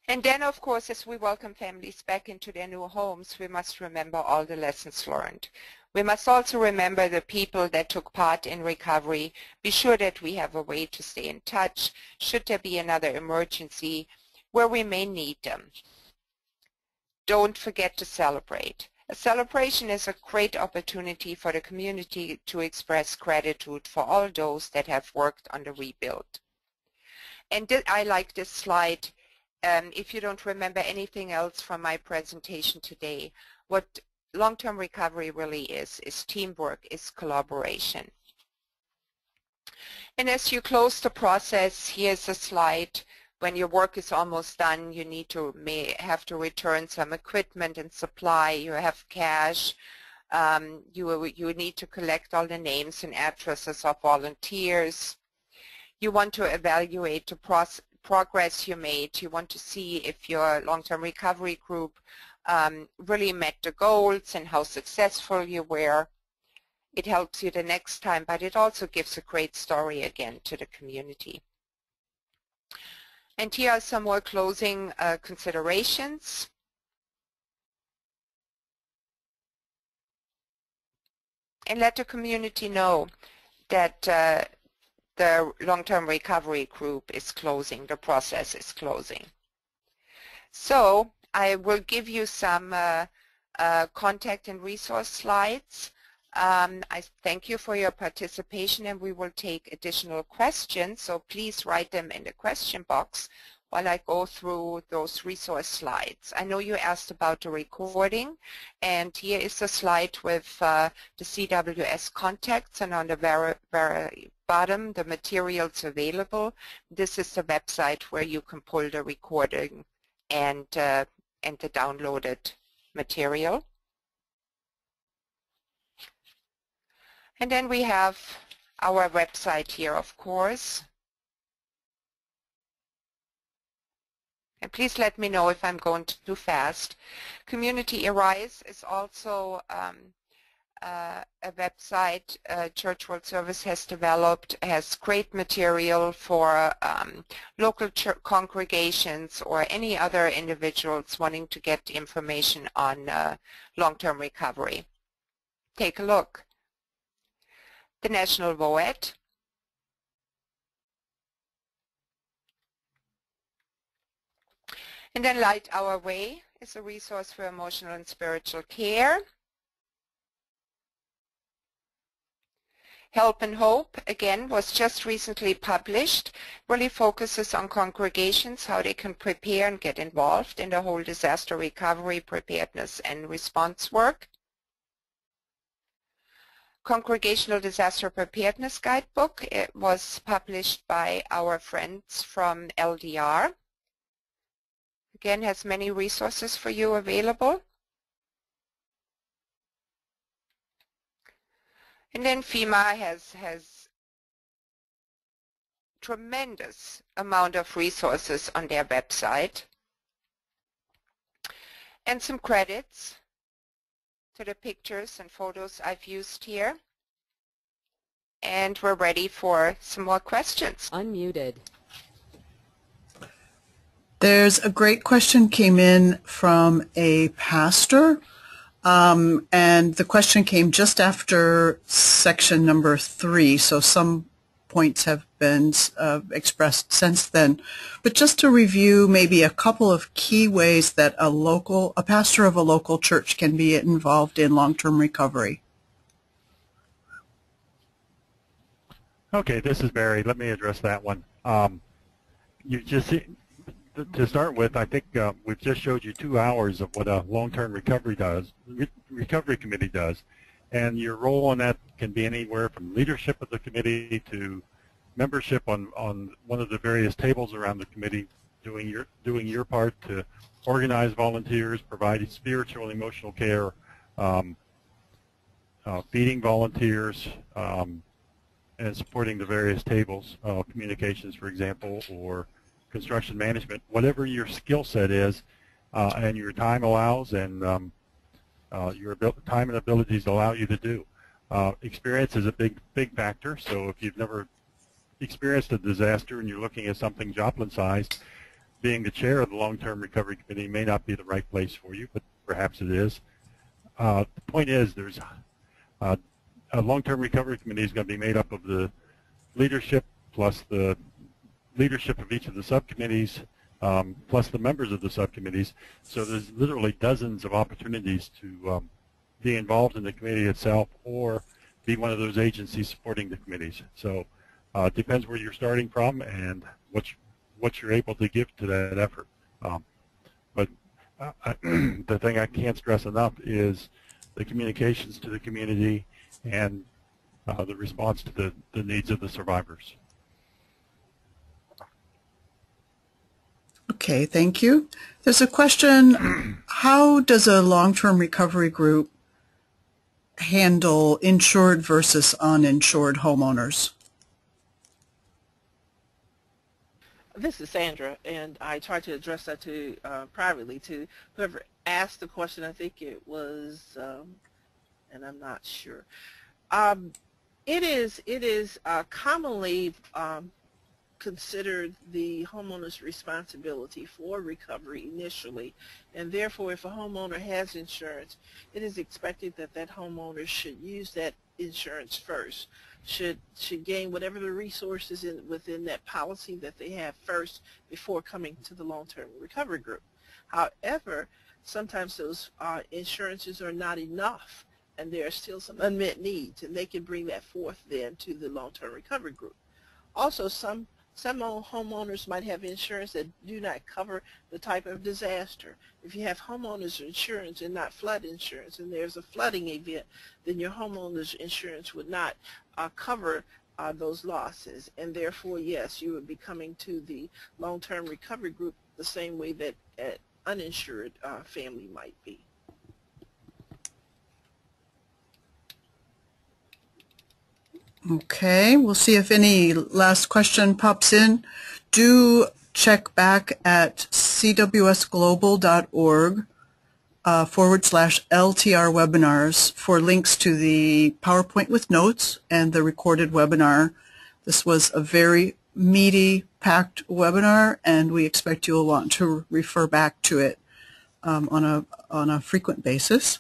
[SPEAKER 1] And then, of course, as we welcome families back into their new homes, we must remember all the lessons learned. We must also remember the people that took part in recovery, be sure that we have a way to stay in touch should there be another emergency where we may need them. Don't forget to celebrate. A celebration is a great opportunity for the community to express gratitude for all those that have worked on the rebuild. And I like this slide. If you don't remember anything else from my presentation today, what long-term recovery really is teamwork, is collaboration. And as you close the process, here's a slide. When your work is almost done, you may have to return some equipment and supply. You have cash. You need to collect all the names and addresses of volunteers. You want to evaluate the progress you made. You want to see if your long-term recovery group really met the goals and how successful you were. It helps you the next time, but it also gives a great story again to the community. And here are some more closing considerations. And let the community know that the long-term recovery group is closing, the process is closing. So I will give you some contact and resource slides. I thank you for your participation, and we will take additional questions, so please write them in the question box while I go through those resource slides. I know you asked about the recording, and here is a slide with the CWS contacts, and on the very bottom, the materials available. This is the website where you can pull the recording and the downloaded material. And then we have our website here, of course. And please let me know if I'm going too fast. Community Arise is also a website Church World Service has developed, has great material for local congregations or any other individuals wanting to get information on long-term recovery. Take a look. The National VOAD. And then Light Our Way is a resource for emotional and spiritual care. Help and Hope, again, was just recently published, really focuses on congregations, how they can prepare and get involved in the whole disaster recovery, preparedness, and response work. Congregational Disaster Preparedness Guidebook, it was published by our friends from LDR. Again, has many resources for you available. And then FEMA has tremendous amount of resources on their website. And some credits to the pictures and photos I've used here. And we're ready for some more questions.
[SPEAKER 5] Unmuted.
[SPEAKER 2] There's a great question came in from a pastor, and the question came just after section number 3, so some points have been expressed since then. But just to review maybe a couple of key ways that a pastor of a local church can be involved in long-term recovery.
[SPEAKER 3] Okay, this is Barry. Let me address that one. You just see, to start with, I think we've just showed you 2 hours of what a long-term recovery committee does, and your role on that can be anywhere from leadership of the committee to membership on one of the various tables around the committee, doing your part to organize volunteers, provide spiritual and emotional care, feeding volunteers, and supporting the various tables, communications, for example, or construction management, whatever your skill set is, and your time allows, and your time and abilities allow you to do. Experience is a big factor. So if you've never experienced a disaster and you're looking at something Joplin-sized, being the chair of the Long-Term Recovery Committee may not be the right place for you, but perhaps it is. The point is, there's a Long-Term Recovery Committee is going to be made up of the leadership plus the leadership of each of the subcommittees, plus the members of the subcommittees. So there's literally dozens of opportunities to be involved in the committee itself or be one of those agencies supporting the committees. So it depends where you're starting from and what you're able to give to that effort. But the thing I can't stress enough is the communications to the community and the response to the needs of the survivors.
[SPEAKER 2] Okay, thank you. There's a question, how does a long-term recovery group handle insured versus uninsured homeowners?
[SPEAKER 4] This is Sandra, and I tried to address that to privately to whoever asked the question. I think it was, and I'm not sure. It is commonly considered the homeowner's responsibility for recovery initially, and therefore if a homeowner has insurance, it is expected that that homeowner should use that insurance first, should gain whatever the resources within that policy that they have first before coming to the long-term recovery group. However, sometimes those insurances are not enough, and there are still some unmet needs, and they can bring that forth then to the long-term recovery group. Also, some Some homeowners might have insurance that do not cover the type of disaster. If you have homeowners insurance and not flood insurance, and there's a flooding event, then your homeowners insurance would not cover those losses. And therefore, yes, you would be coming to the long-term recovery group the same way that an uninsured family might be.
[SPEAKER 2] Okay, we'll see if any last question pops in. Do check back at cwsglobal.org /LTR webinars for links to the PowerPoint with notes and the recorded webinar. This was a very meaty, packed webinar, and we expect you'll want to refer back to it on a frequent basis.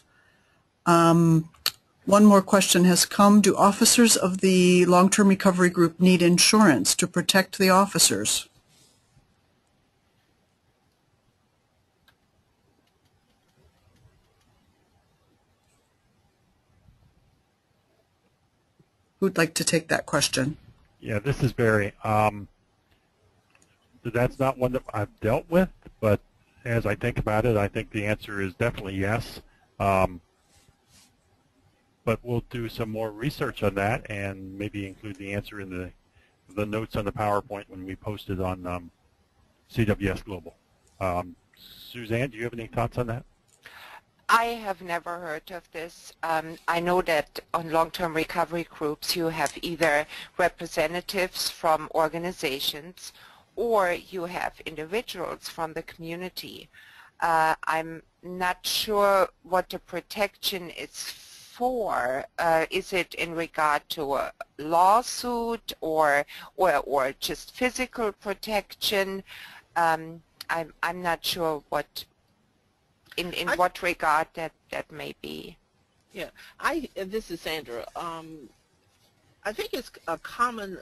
[SPEAKER 2] One more question has come. Do officers of the long-term recovery group need insurance to protect the officers? Who'd like to take that question?
[SPEAKER 3] Yeah, this is Barry. That's not one that I've dealt with, but as I think about it, I think the answer is definitely yes. But we'll do some more research on that and maybe include the answer in the notes on the PowerPoint when we post it on CWS Global. Suzanne, do you have any thoughts on that?
[SPEAKER 1] I have never heard of this. I know that on long-term recovery groups you have either representatives from organizations or you have individuals from the community. I'm not sure what the protection is for. Is it in regard to a lawsuit or just physical protection? I'm not sure what in what regard that may be.
[SPEAKER 4] Yeah, this is Sandra. I think it's a common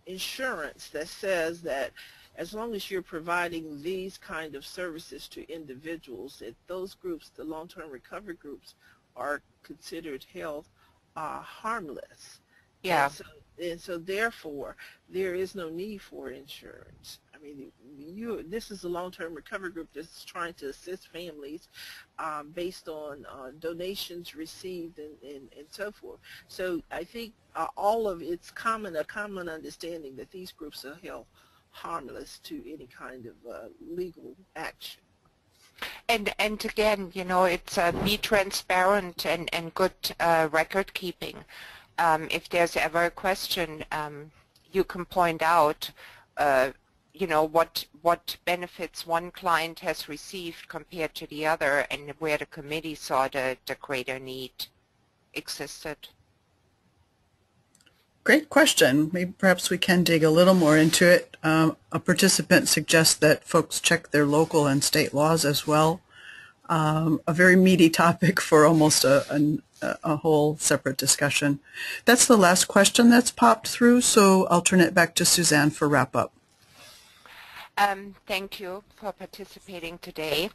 [SPEAKER 4] insurance that says that as long as you're providing these kind of services to individuals, that those groups, the long-term recovery groups, are considered held harmless.
[SPEAKER 1] Yeah.
[SPEAKER 4] And so therefore, there is no need for insurance. I mean, this is a long-term recovery group that's trying to assist families based on donations received and so forth. So I think all of it's a common understanding that these groups are held harmless to any kind of legal action.
[SPEAKER 1] And again, you know, it's be transparent and good record keeping. If there's ever a question, you can point out, you know, what benefits one client has received compared to the other, and where the committee saw the greater need existed.
[SPEAKER 2] Great question. Maybe perhaps we can dig a little more into it. A participant suggests that folks check their local and state laws as well. A very meaty topic for almost a whole separate discussion. That's the last question that's popped through, so I'll turn it back to Susanne for wrap-up.
[SPEAKER 1] Thank you for participating today.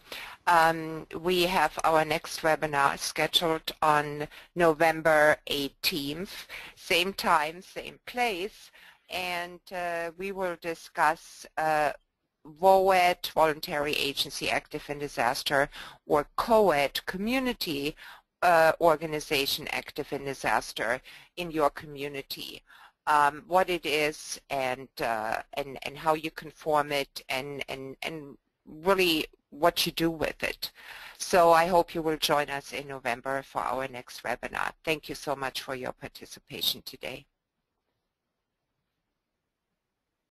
[SPEAKER 1] We have our next webinar scheduled on November 18th, same time, same place, and we will discuss VOAD, Voluntary Agency Active in Disaster, or COAD, Community Organization Active in Disaster in your community. What it is and how you can form it and really what you do with it. So I hope you will join us in November for our next webinar. Thank you so much for your participation today.